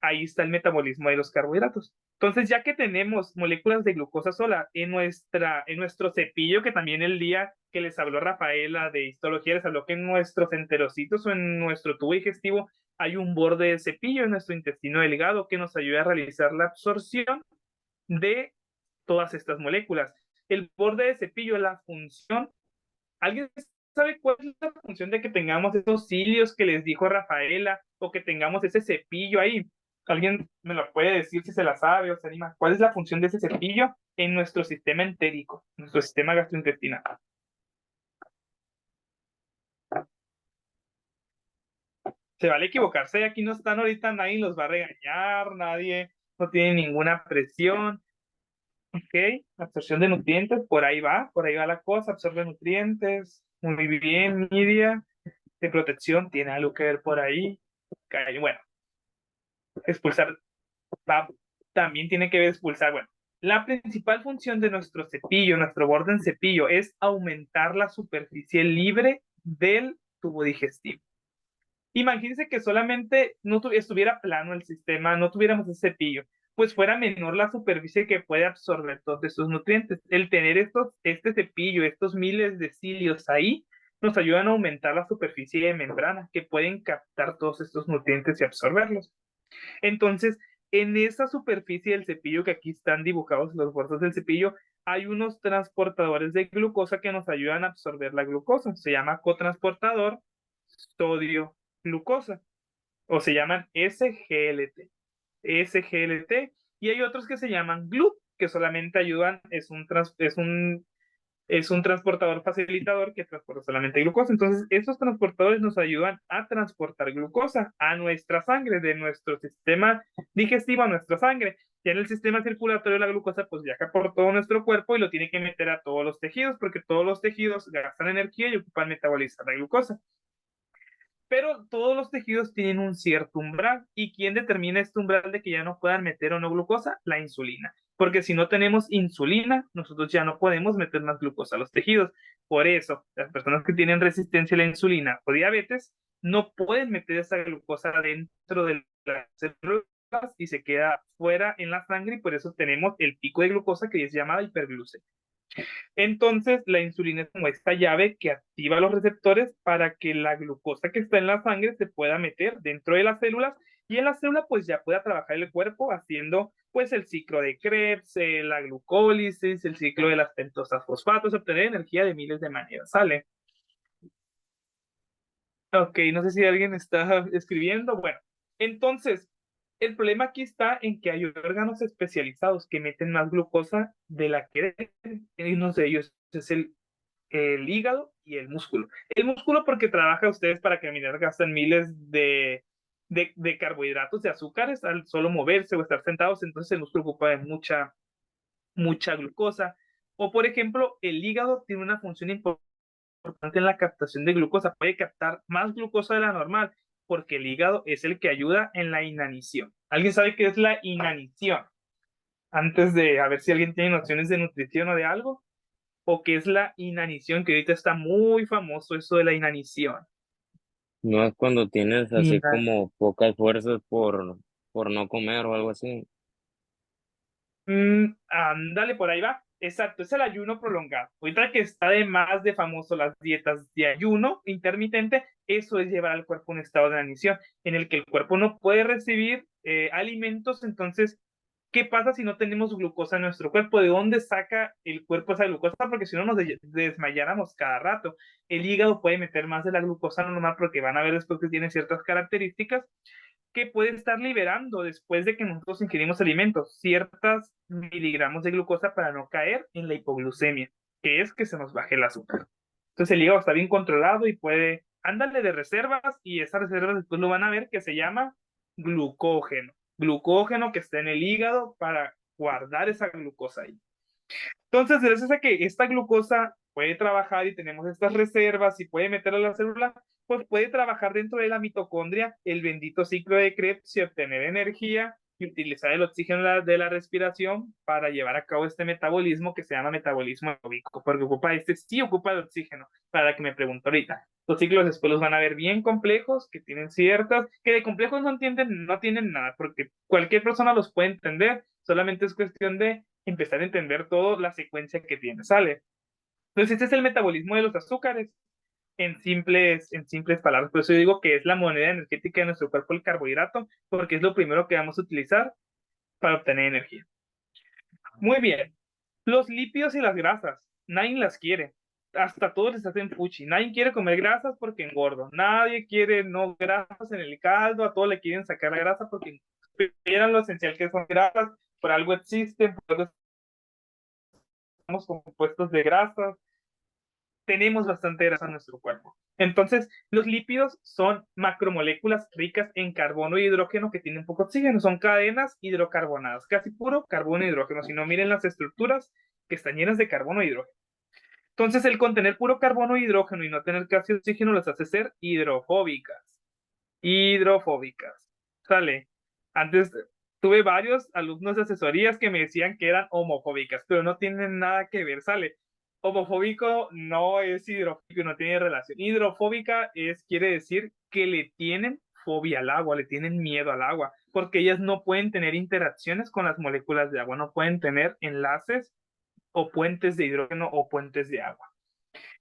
Speaker 1: ahí está el metabolismo de los carbohidratos. Entonces, ya que tenemos moléculas de glucosa sola en nuestro cepillo, que también el día que les habló Rafaela de histología, les habló que en nuestros enterocitos o en nuestro tubo digestivo hay un borde de cepillo en nuestro intestino delgado que nos ayuda a realizar la absorción de todas estas moléculas. El borde de cepillo, la función, ¿alguien sabe cuál es la función de que tengamos esos cilios que les dijo Rafaela o que tengamos ese cepillo ahí? ¿Alguien me lo puede decir si se la sabe o se anima? ¿Cuál es la función de ese cepillo en nuestro sistema entérico, nuestro sistema gastrointestinal? Se vale equivocarse, aquí no están ahorita, nadie los va a regañar, nadie no tiene ninguna presión. Ok, absorción de nutrientes, por ahí va la cosa, absorbe nutrientes, muy bien, Nidia, de protección, tiene algo que ver por ahí. Bueno, expulsar, va también tiene que ver expulsar. Bueno, la principal función de nuestro cepillo, nuestro borde en cepillo, es aumentar la superficie libre del tubo digestivo. Imagínense que solamente no estuviera plano el sistema, no tuviéramos ese cepillo, pues fuera menor la superficie que puede absorber todos estos nutrientes. El tener este cepillo, estos miles de cilios ahí, nos ayudan a aumentar la superficie de membrana que pueden captar todos estos nutrientes y absorberlos. Entonces, en esa superficie del cepillo, que aquí están dibujados los bordes del cepillo, hay unos transportadores de glucosa que nos ayudan a absorber la glucosa. Se llama cotransportador sodio-glucosa, o se llaman SGLT. SGLT, y hay otros que se llaman GLUT, que solamente ayudan, es un transportador facilitador que transporta solamente glucosa. Entonces, estos transportadores nos ayudan a transportar glucosa a nuestra sangre, de nuestro sistema digestivo a nuestra sangre. Ya en el sistema circulatorio la glucosa pues viaja por todo nuestro cuerpo y lo tiene que meter a todos los tejidos, porque todos los tejidos gastan energía y ocupan metabolizar la glucosa. Pero todos los tejidos tienen un cierto umbral. ¿Y quién determina este umbral de que ya no puedan meter o no glucosa? La insulina. Porque si no tenemos insulina, nosotros ya no podemos meter más glucosa a los tejidos. Por eso, las personas que tienen resistencia a la insulina o diabetes no pueden meter esa glucosa dentro de las células y se queda fuera en la sangre, y por eso tenemos el pico de glucosa, que es llamada hiperglucemia. Entonces, la insulina es como esta llave que activa los receptores para que la glucosa que está en la sangre se pueda meter dentro de las células, y en la célula pues ya pueda trabajar el cuerpo haciendo pues el ciclo de Krebs, la glucólisis, el ciclo de las pentosas fosfatos, obtener energía de miles de maneras. ¿Sale? Ok, no sé si alguien está escribiendo. Bueno, entonces, el problema aquí está en que hay órganos especializados que meten más glucosa de la que deben. Uno de ellos es el hígado y el músculo. El músculo porque trabaja ustedes para caminar, gastan miles de carbohidratos, de azúcares al solo moverse o estar sentados, entonces el músculo ocupa de mucha glucosa. O por ejemplo, el hígado tiene una función importante en la captación de glucosa, puede captar más glucosa de la normal, porque el hígado es el que ayuda en la inanición. ¿Alguien sabe qué es la inanición? Antes de a ver si alguien tiene nociones de nutrición o de algo. ¿O qué es la inanición? Que ahorita está muy famoso eso de la inanición.
Speaker 5: No es cuando tienes así
Speaker 1: Ina-
Speaker 5: como pocas fuerzas por no comer o algo así.
Speaker 1: Ándale, por ahí va. Exacto, es el ayuno prolongado. Ahorita que está de más de famoso las dietas de ayuno intermitente, eso es llevar al cuerpo a un estado de inanición, en el que el cuerpo no puede recibir alimentos. Entonces, ¿qué pasa si no tenemos glucosa en nuestro cuerpo? ¿De dónde saca el cuerpo esa glucosa? Porque si no nos desmayáramos cada rato. El hígado puede meter más de la glucosa normal, porque van a ver después que tiene ciertas características que puede estar liberando después de que nosotros ingerimos alimentos, ciertas miligramos de glucosa para no caer en la hipoglucemia, que es que se nos baje el azúcar. Entonces el hígado está bien controlado y puede, ándale de reservas, y esas reservas después lo van a ver que se llama glucógeno. Glucógeno que está en el hígado para guardar esa glucosa ahí. Entonces, gracias a que esta glucosa puede trabajar y tenemos estas reservas y puede meter a la célula, pues puede trabajar dentro de la mitocondria el bendito ciclo de Krebs y obtener energía y utilizar el oxígeno de la respiración para llevar a cabo este metabolismo que se llama metabolismo aeróbico, porque sí ocupa el oxígeno, para que me pregunto ahorita. Los ciclos después los van a ver bien complejos, que tienen ciertas, que de complejos no tienen nada, porque cualquier persona los puede entender, solamente es cuestión de empezar a entender toda la secuencia que tiene, ¿sale? Entonces, este es el metabolismo de los azúcares en simples palabras. Por eso yo digo que es la moneda energética de nuestro cuerpo, el carbohidrato, porque es lo primero que vamos a utilizar para obtener energía. Muy bien. Los lípidos y las grasas, nadie las quiere. Hasta todos les hacen fuchi. Nadie quiere comer grasas porque engordo. Nadie quiere no grasas en el caldo. A todos le quieren sacar la grasa porque vieran lo esencial que son grasas. Por algo existen, por algo estamos compuestos de grasas. Tenemos bastante grasa en nuestro cuerpo. Entonces, los lípidos son macromoléculas ricas en carbono y hidrógeno que tienen poco oxígeno. Son cadenas hidrocarbonadas, casi puro carbono y hidrógeno. Si no, miren las estructuras que están llenas de carbono y hidrógeno. Entonces, el contener puro carbono y hidrógeno y no tener casi oxígeno las hace ser hidrofóbicas. Hidrofóbicas. ¿Sale? Antes, tuve varios alumnos de asesorías que me decían que eran homofóbicas, pero no tienen nada que ver, ¿sale? Homofóbico no es hidrofóbico, no tiene relación. Hidrofóbica quiere decir que le tienen fobia al agua, le tienen miedo al agua, porque ellas no pueden tener interacciones con las moléculas de agua, no pueden tener enlaces o puentes de hidrógeno o puentes de agua.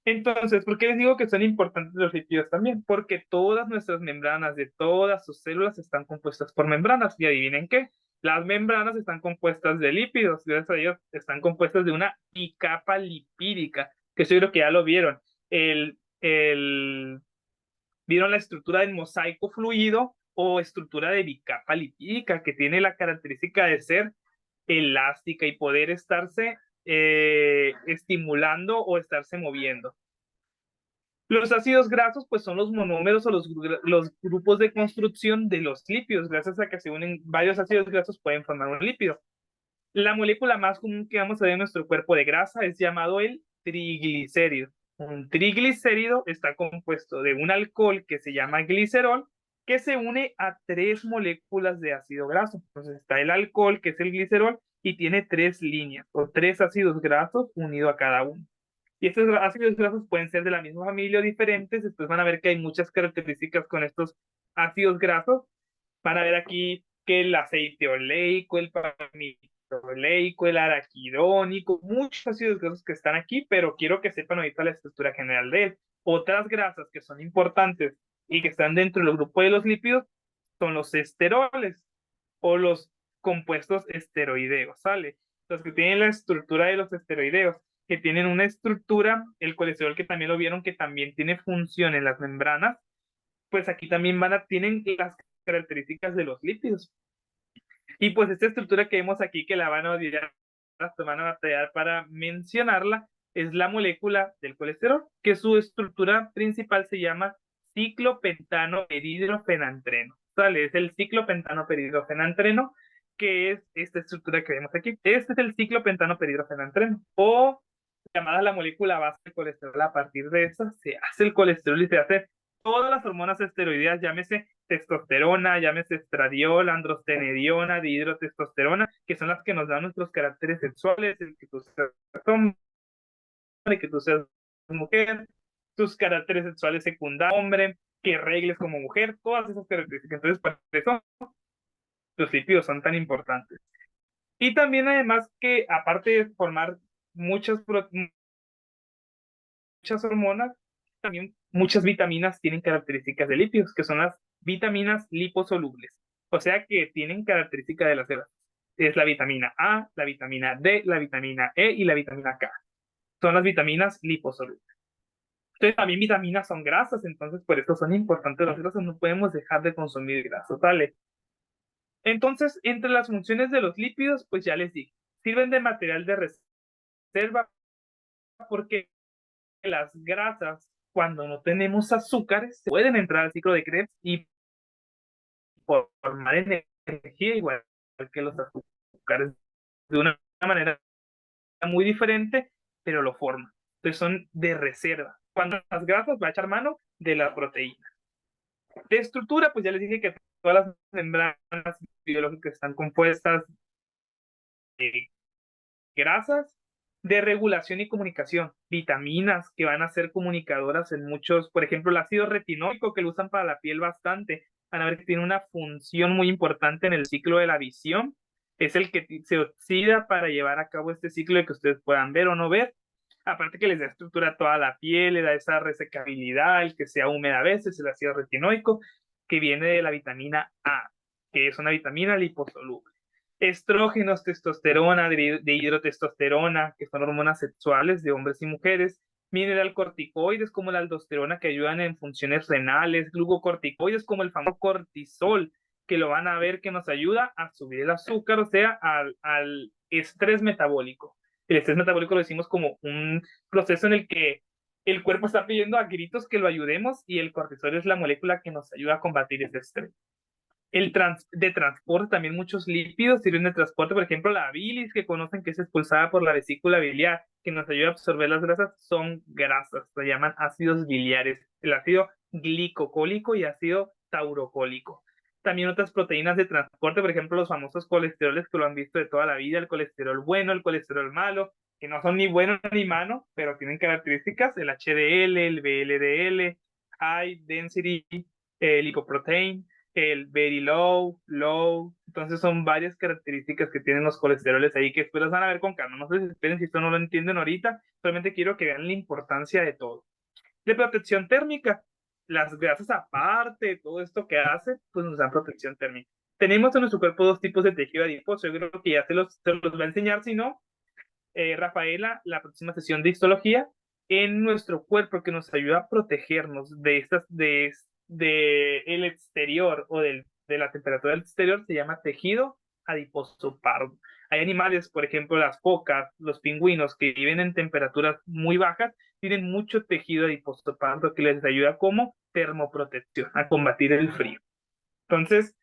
Speaker 1: Entonces, ¿por qué les digo que son importantes los lípidos también? Porque todas nuestras membranas de todas sus células están compuestas por membranas. Y adivinen qué, las membranas están compuestas de lípidos. Gracias a Dios, están compuestas de una bicapa lipídica, que yo creo que ya lo vieron. ¿Vieron la estructura del mosaico fluido o estructura de bicapa lipídica, que tiene la característica de ser elástica y poder estarse estimulando o estarse moviendo? Los ácidos grasos, pues son los monómeros o los grupos de construcción de los lípidos. Gracias a que se unen varios ácidos grasos pueden formar un lípido. La molécula más común que vamos a ver en nuestro cuerpo de grasa es llamado el triglicérido. Un triglicérido está compuesto de un alcohol que se llama glicerol, que se une a 3 moléculas de ácido graso. Entonces está el alcohol, que es el glicerol, y tiene 3 líneas o 3 ácidos grasos unidos a cada uno. Y estos ácidos grasos pueden ser de la misma familia o diferentes. Después van a ver que hay muchas características con estos ácidos grasos. Van a ver aquí que el aceite oleico, el palmitoleico, el araquidónico, muchos ácidos grasos que están aquí, pero quiero que sepan ahorita la estructura general de él. Otras grasas que son importantes y que están dentro del grupo de los lípidos son los esteroles o los compuestos esteroideos, ¿sale? Los que tienen la estructura de los esteroideos, que tienen una estructura, el colesterol que también lo vieron, que también tiene función en las membranas, pues aquí también tienen las características de los lípidos. Y pues esta estructura que vemos aquí, que la van a odiar, van a batallar para mencionarla, es la molécula del colesterol, que su estructura principal se llama ciclopentano peridrofenantreno. ¿Sale? Es el ciclopentano peridrofenantreno, que es esta estructura que vemos aquí. Este es el ciclopentano peridrofenantreno, o llamada la molécula base del colesterol. A partir de esa se hace el colesterol y se hace todas las hormonas esteroideas, llámese testosterona, llámese estradiol, androstenediona, dihidrotestosterona, que son las que nos dan nuestros caracteres sexuales, el que tú seas hombre, que tú seas mujer, tus caracteres sexuales secundarios, hombre, que regles como mujer, todas esas características. Entonces, por eso los lípidos son tan importantes. Y también, además, que aparte de formar muchas hormonas, también muchas vitaminas tienen características de lípidos, que son las vitaminas liposolubles. O sea que tienen características de las células. Es la vitamina A, la vitamina D, la vitamina E y la vitamina K. Son las vitaminas liposolubles. Entonces también vitaminas son grasas, entonces por eso son importantes las grasas, no podemos dejar de consumir grasas, ¿vale? Entonces, entre las funciones de los lípidos, pues ya les dije, sirven de material de reserva porque las grasas, cuando no tenemos azúcares, pueden entrar al ciclo de Krebs y formar energía igual que los azúcares, de una manera muy diferente, pero lo forman. Entonces son de reserva. Cuando las grasas va a echar mano de la proteína. De estructura, pues ya les dije que todas las membranas biológicas están compuestas de grasas. De regulación y comunicación, vitaminas que van a ser comunicadoras en muchos, por ejemplo, el ácido retinóico, que lo usan para la piel bastante, van a ver que tiene una función muy importante en el ciclo de la visión, es el que se oxida para llevar a cabo este ciclo de que ustedes puedan ver o no ver, aparte que les da estructura a toda la piel, le da esa resecabilidad, el que sea húmeda a veces, el ácido retinoico, que viene de la vitamina A, que es una vitamina liposoluble. Estrógenos, testosterona, dihidrotestosterona, que son hormonas sexuales de hombres y mujeres, mineralcorticoides como la aldosterona, que ayudan en funciones renales, glucocorticoides como el famoso cortisol, que lo van a ver que nos ayuda a subir el azúcar, o sea, al estrés metabólico. El estrés metabólico lo decimos como un proceso en el que el cuerpo está pidiendo a gritos que lo ayudemos, y el cortisol es la molécula que nos ayuda a combatir ese estrés. De transporte, también muchos lípidos sirven de transporte, por ejemplo la bilis, que conocen, que es expulsada por la vesícula biliar, que nos ayuda a absorber las grasas, son grasas, se llaman ácidos biliares, el ácido glicocólico y ácido taurocólico. también otras proteínas de transporte, por ejemplo, los famosos colesteroles que lo han visto de toda la vida, el colesterol bueno, el colesterol malo, que no son ni bueno ni malo, pero tienen características, el HDL, el VLDL, High Density Lipoprotein, el Very Low, Low, entonces son varias características que tienen los colesteroles ahí que después las van a ver con calma, no se esperen si esto no lo entienden ahorita, solamente quiero que vean la importancia de todo. De protección térmica, las grasas aparte, todo esto que hace, pues nos dan protección térmica. Tenemos en nuestro cuerpo dos tipos de tejido adiposo, yo creo que ya se los va a enseñar, si no, Rafaela, la próxima sesión de histología, en nuestro cuerpo que nos ayuda a protegernos de estas, de el exterior o de la temperatura del exterior, se llama tejido adiposo pardo. Hay animales, por ejemplo, las focas, los pingüinos que viven en temperaturas muy bajas, tienen mucho tejido adiposo pardo que les ayuda como termoprotección a combatir el frío. Entonces,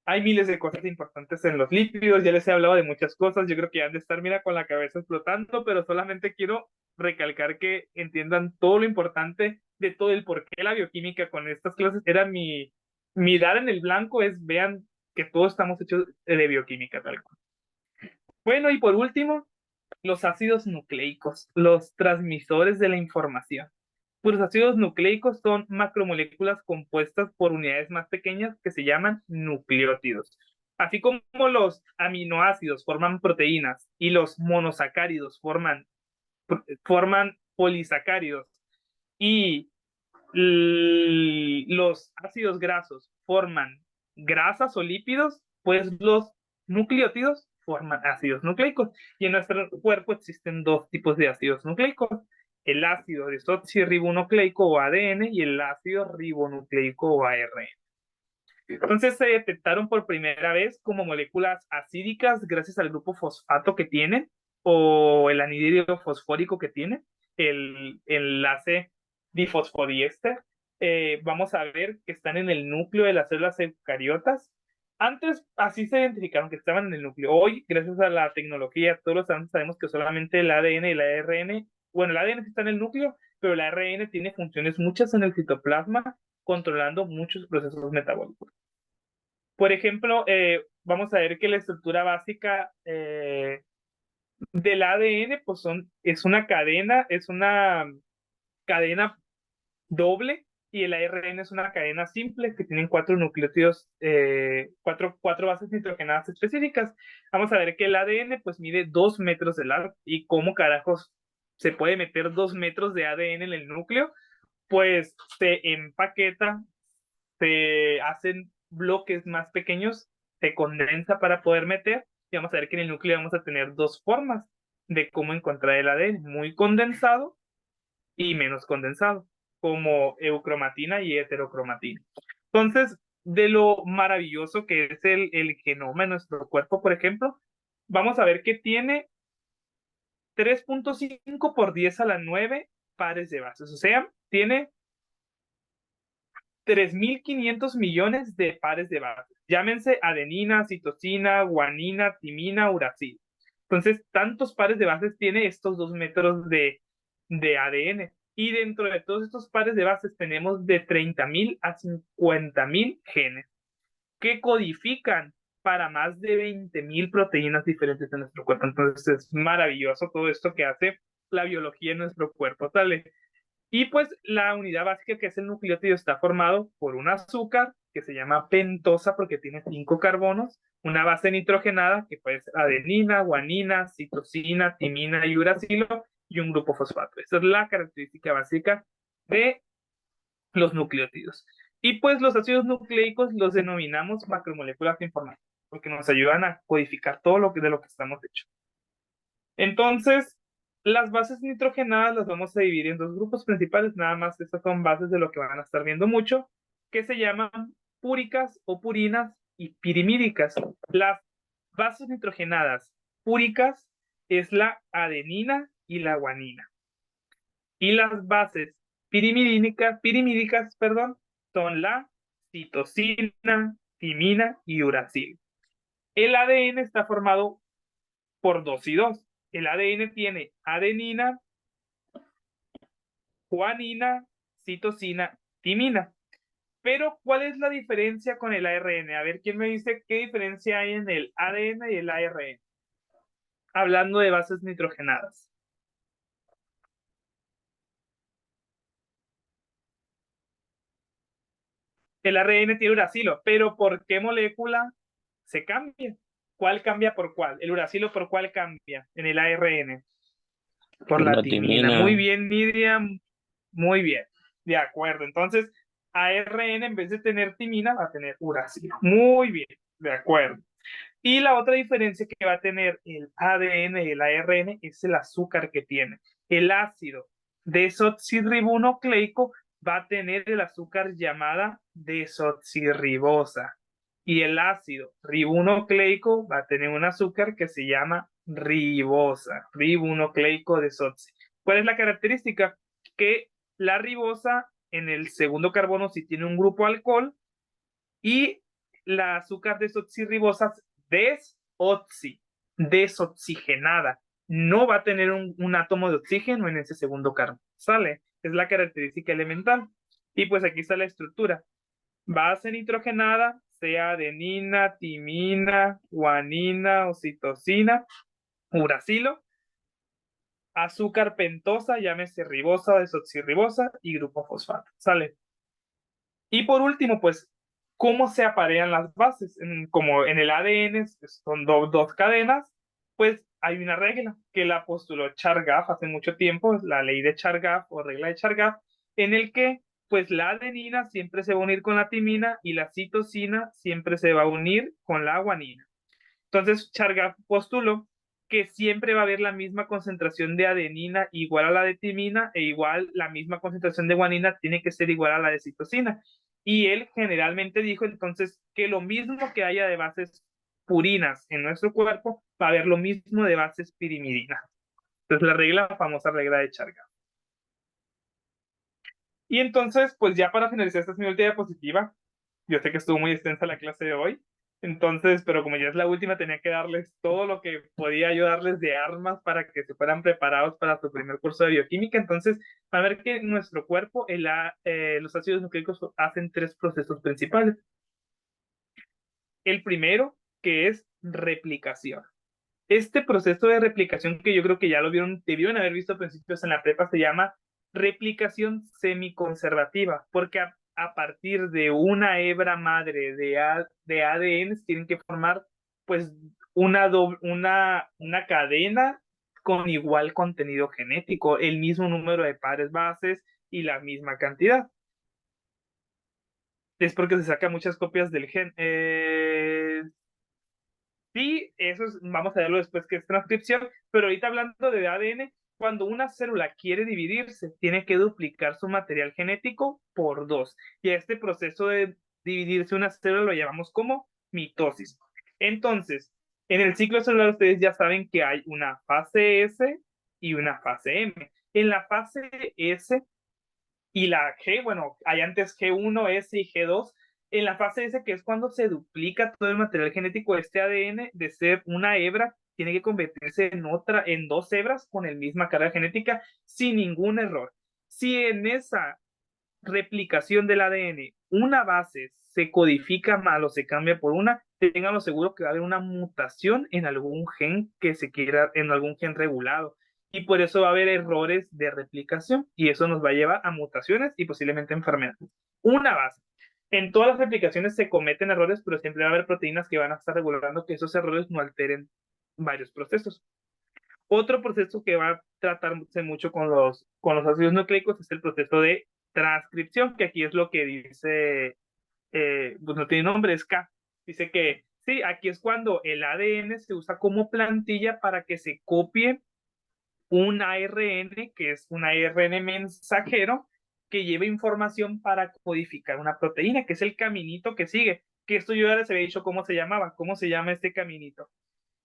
Speaker 1: hay miles de cosas importantes en los lípidos, ya les he hablado de muchas cosas, yo creo que han de estar, mira, con la cabeza explotando, pero solamente quiero recalcar que entiendan todo lo importante de todo el por qué la bioquímica con estas clases era mi dar en el blanco, es vean que todos estamos hechos de bioquímica tal cual. Bueno, y por último, los ácidos nucleicos, los transmisores de la información. Pues los ácidos nucleicos son macromoléculas compuestas por unidades más pequeñas que se llaman nucleótidos. Así como los aminoácidos forman proteínas y los monosacáridos forman polisacáridos y los ácidos grasos forman grasas o lípidos, pues los nucleótidos forman ácidos nucleicos. Y en nuestro cuerpo existen dos tipos de ácidos nucleicos: el ácido desoxirribonucleico o ADN y el ácido ribonucleico o ARN. Entonces se detectaron por primera vez como moléculas acídicas gracias al grupo fosfato que tienen o el anhídrido fosfórico que tiene, el enlace difosfodiéster. Vamos a ver que están en el núcleo de las células eucariotas. Antes así se identificaron que estaban en el núcleo. Hoy, gracias a la tecnología, todos los avances sabemos que solamente el ADN y el ARN, bueno, el ADN está en el núcleo, pero el ARN tiene funciones muchas en el citoplasma, controlando muchos procesos metabólicos. Por ejemplo, vamos a ver que la estructura básica del ADN pues es una cadena doble, y el ARN es una cadena simple que tienen 4 nucleótidos, 4 bases nitrogenadas específicas. Vamos a ver que el ADN pues mide 2 metros de largo. ¿Y cómo carajos se puede meter 2 metros de ADN en el núcleo? Pues se empaqueta, se hacen bloques más pequeños, se condensa para poder meter, y vamos a ver que en el núcleo vamos a tener dos formas de cómo encontrar el ADN: muy condensado y menos condensado, como eucromatina y heterocromatina. Entonces, de lo maravilloso que es el genoma de nuestro cuerpo, por ejemplo, vamos a ver que tiene 3.5 por 10 a la 9 pares de bases, o sea, tiene 3.500 millones de pares de bases. Llámense adenina, citosina, guanina, timina, uracil. Entonces, tantos pares de bases tiene estos 2 metros de ADN. Y dentro de todos estos pares de bases tenemos de 30.000 a 50.000 genes que codifican para más de 20.000 proteínas diferentes en nuestro cuerpo. Entonces, es maravilloso todo esto que hace la biología en nuestro cuerpo, ¿sale? Y pues la unidad básica, que es el nucleótido, está formado por un azúcar que se llama pentosa porque tiene 5 carbonos, una base nitrogenada que puede ser adenina, guanina, citosina, timina y uracilo, y un grupo fosfato. Esa es la característica básica de los nucleótidos. Y pues los ácidos nucleicos los denominamos macromoléculas de información porque nos ayudan a codificar todo de lo que estamos hechos. Entonces, las bases nitrogenadas las vamos a dividir en dos grupos principales, nada más estas son bases de lo que van a estar viendo mucho, que se llaman púricas o purinas y pirimídicas. Las bases nitrogenadas púricas es la adenina y la guanina. Y las bases pirimídicas, son la citosina, timina y uracil. El ADN está formado por 2 y 2. El ADN tiene adenina, guanina, citosina, timina. Pero, ¿cuál es la diferencia con el ARN? A ver, ¿quién me dice qué diferencia hay en el ADN y el ARN? Hablando de bases nitrogenadas. El ARN tiene uracilo, pero ¿por qué molécula se cambia? ¿Cuál cambia por cuál? ¿El uracilo por cuál cambia en el ARN? Por
Speaker 5: Por
Speaker 1: la
Speaker 5: la
Speaker 1: timina. Muy
Speaker 5: timina.
Speaker 1: bien, Miriam. Muy bien. De acuerdo. Entonces, ARN en vez de tener timina va a tener uracilo. Muy bien. De acuerdo. Y la otra diferencia que va a tener el ADN y el ARN es el azúcar que tiene. El ácido desoxirribonucleico va a tener el azúcar llamada desoxirribosa. Y el ácido ribonucleico va a tener un azúcar que se llama ribosa, ribonucleico desoxi. ¿Cuál es la característica? Que la ribosa en el segundo carbono sí tiene un grupo alcohol y la azúcar desoxirribosa desoxigenada. No va a tener un átomo de oxígeno en ese segundo carbono. ¿Sale? Es la característica elemental. Y pues aquí está la estructura. Base nitrogenada, sea adenina, timina, guanina, oxitocina, uracilo. Azúcar pentosa, llámese ribosa o desoxirribosa, y grupo fosfato. ¿Sale? Y por último, pues, ¿cómo se aparean las bases? Como en el ADN son dos cadenas, pues hay una regla que la postuló Chargaff hace mucho tiempo, la ley de Chargaff o regla de Chargaff, en el que pues la adenina siempre se va a unir con la timina y la citosina siempre se va a unir con la guanina. Entonces, Chargaff postuló que siempre va a haber la misma concentración de adenina igual a la de timina e igual la misma concentración de guanina tiene que ser igual a la de citosina. Y él generalmente dijo entonces que lo mismo que haya de bases purinas en nuestro cuerpo, va a haber lo mismo de bases pirimidinas. Entonces, la famosa regla de Chargaff. Y entonces, pues ya para finalizar, esta es mi última diapositiva. Yo sé que estuvo muy extensa la clase de hoy, entonces, pero como ya es la última, tenía que darles todo lo que podía ayudarles de armas para que se fueran preparados para su primer curso de bioquímica. Entonces, a ver que en nuestro cuerpo los ácidos nucleicos hacen tres procesos principales. El primero, que es replicación. Este proceso de replicación, que yo creo que ya lo debieron haber visto a principios en la prepa, se llama replicación semiconservativa, porque a partir de una hebra madre de ADN tienen que formar pues una cadena con igual contenido genético, el mismo número de pares bases y la misma cantidad. Es porque se sacan muchas copias del gen. Sí, vamos a verlo después que es transcripción, pero ahorita hablando de ADN, cuando una célula quiere dividirse, tiene que duplicar su material genético por 2. Y a este proceso de dividirse una célula lo llamamos como mitosis. Entonces, en el ciclo celular ustedes ya saben que hay una fase S y una fase M. En la fase S y la G, bueno, hay antes G1, S y G2. En la fase S, que es cuando se duplica todo el material genético de este ADN, de ser una hebra, tiene que convertirse en dos hebras con la misma carga genética sin ningún error. Si en esa replicación del ADN una base se codifica mal o se cambia por una, ténganlo seguro que va a haber una mutación en algún gen en algún gen regulado. Y por eso va a haber errores de replicación y eso nos va a llevar a mutaciones y posiblemente enfermedades. Una base. En todas las replicaciones se cometen errores, pero siempre va a haber proteínas que van a estar regulando que esos errores no alteren varios procesos. Otro proceso que va a tratarse mucho con los ácidos nucleicos es el proceso de transcripción, que aquí es lo que dice, pues no tiene nombre, es K. Dice que sí, aquí es cuando el ADN se usa como plantilla para que se copie un ARN, que es un ARN mensajero, que lleva información para codificar una proteína, que es el caminito que sigue. Que esto yo ya les había dicho cómo se llamaba, cómo se llama este caminito,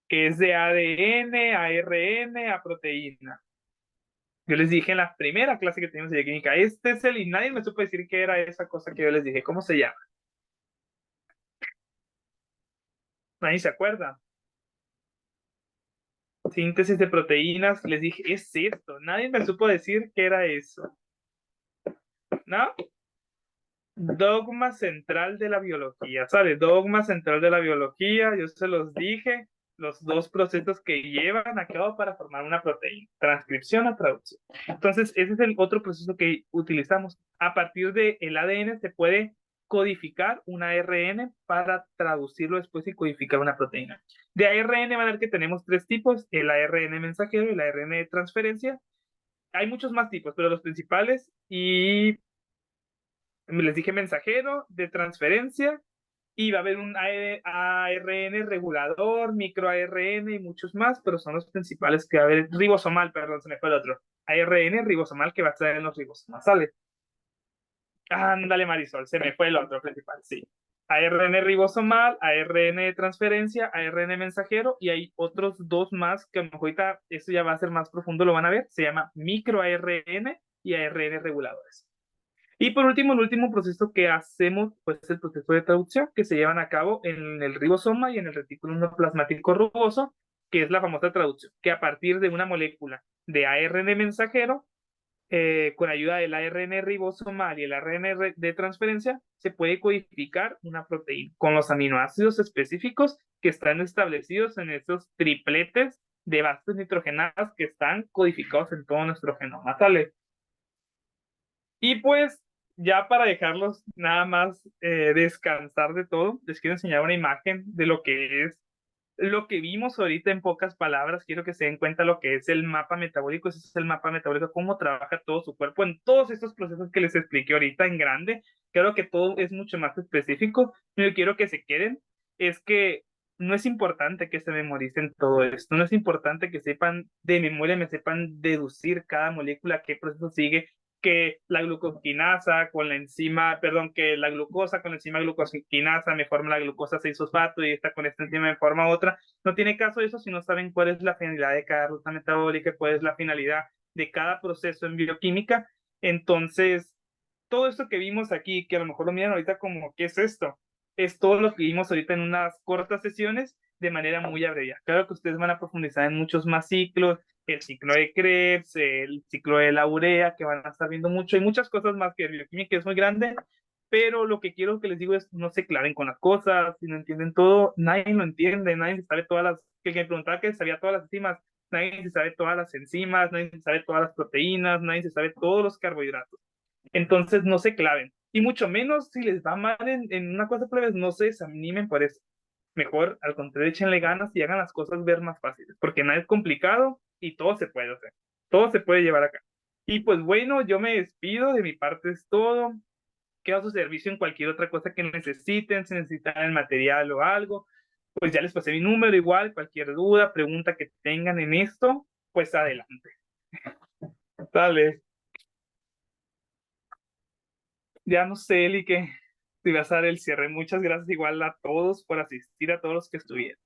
Speaker 1: que es de ADN, ARN, a proteína. Yo les dije en la primera clase que teníamos de bioquímica, este es y nadie me supo decir qué era esa cosa que yo les dije, ¿cómo se llama? Nadie se acuerda. Síntesis de proteínas, les dije, es esto. Nadie me supo decir qué era eso. ¿No? Dogma central de la biología, ¿sale? Dogma central de la biología, yo se los dije, los dos procesos que llevan a cabo para formar una proteína, transcripción a traducción. Entonces, ese es el otro proceso que utilizamos. A partir del ADN se puede codificar un ARN para traducirlo después y codificar una proteína. De ARN van a ver que tenemos tres tipos, el ARN mensajero y el ARN de transferencia. Hay muchos más tipos, pero los principales, y les dije mensajero, de transferencia, y va a haber un ARN regulador, microARN y muchos más, pero son los principales que va a haber, ribosomal, perdón, se me fue el otro, ARN ribosomal que va a estar en los ribosomas, ¿sale? Ándale, Marisol, se me fue el otro principal, sí. ARN ribosomal, ARN de transferencia, ARN mensajero, y hay otros dos más que a lo mejor ahorita eso ya va a ser más profundo, lo van a ver, se llama microARN y ARN reguladores. Y por último, el último proceso que hacemos, pues es el proceso de traducción que se llevan a cabo en el ribosoma y en el retículo endoplasmático rugoso, que es la famosa traducción, que a partir de una molécula de ARN mensajero, con ayuda del ARN ribosomal y el ARN de transferencia, se puede codificar una proteína con los aminoácidos específicos que están establecidos en esos tripletes de bases nitrogenadas que están codificados en todo nuestro genoma, ¿sale? Y pues, ya para dejarlos nada más descansar de todo, les quiero enseñar una imagen de lo que es lo que vimos ahorita en pocas palabras. Quiero que se den cuenta lo que es el mapa metabólico. Ese es el mapa metabólico, cómo trabaja todo su cuerpo en todos estos procesos que les expliqué ahorita en grande. Creo que todo es mucho más específico. Yo quiero que se queden. Es que no es importante que se memoricen todo esto. No es importante que sepan de memoria, me sepan deducir cada molécula, qué proceso sigue, que la glucoquinasa con la enzima, perdón, que la glucosa con la enzima glucoquinasa me forma la glucosa 6-fosfato y esta con esta enzima me forma otra. No tiene caso eso si no saben cuál es la finalidad de cada ruta metabólica, cuál es la finalidad de cada proceso en bioquímica. Entonces, todo esto que vimos aquí, que a lo mejor lo miran ahorita como, ¿qué es esto? Es todo lo que vimos ahorita en unas cortas sesiones de manera muy abreviada. Claro que ustedes van a profundizar en muchos más ciclos, el ciclo de Krebs, el ciclo de la urea, que van a estar viendo mucho, y muchas cosas más que bioquímica es muy grande, pero lo que quiero que les digo es no se claven con las cosas, si no entienden todo, nadie lo entiende, nadie sabe todas las, que me preguntaba que sabía todas las enzimas, nadie se sabe todas las enzimas, nadie se sabe todas las proteínas, nadie se sabe todos los carbohidratos. Entonces no se claven, y mucho menos si les va mal en una cosa plebes, no se desanimen por eso. Mejor, al contrario, échenle ganas y hagan las cosas ver más fáciles, porque nada es complicado y todo se puede hacer, todo se puede llevar acá. Y pues bueno, yo me despido, de mi parte es todo. Quedo a su servicio en cualquier otra cosa que necesiten, si necesitan el material o algo, pues ya les pasé mi número igual, cualquier duda, pregunta que tengan en esto, pues adelante. Dale. Ya no sé, Eli, que te vas a dar el cierre. Muchas gracias igual a todos por asistir, a todos los que estuvieron.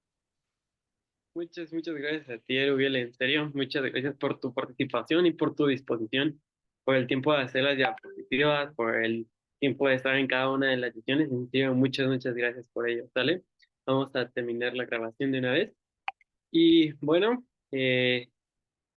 Speaker 6: Muchas gracias a ti, Erubiel, en serio, muchas gracias por tu participación y por tu disposición, por el tiempo de hacer las diapositivas, por el tiempo de estar en cada una de las sesiones, en serio, muchas gracias por ello, ¿sale? Vamos a terminar la grabación de una vez. Y bueno,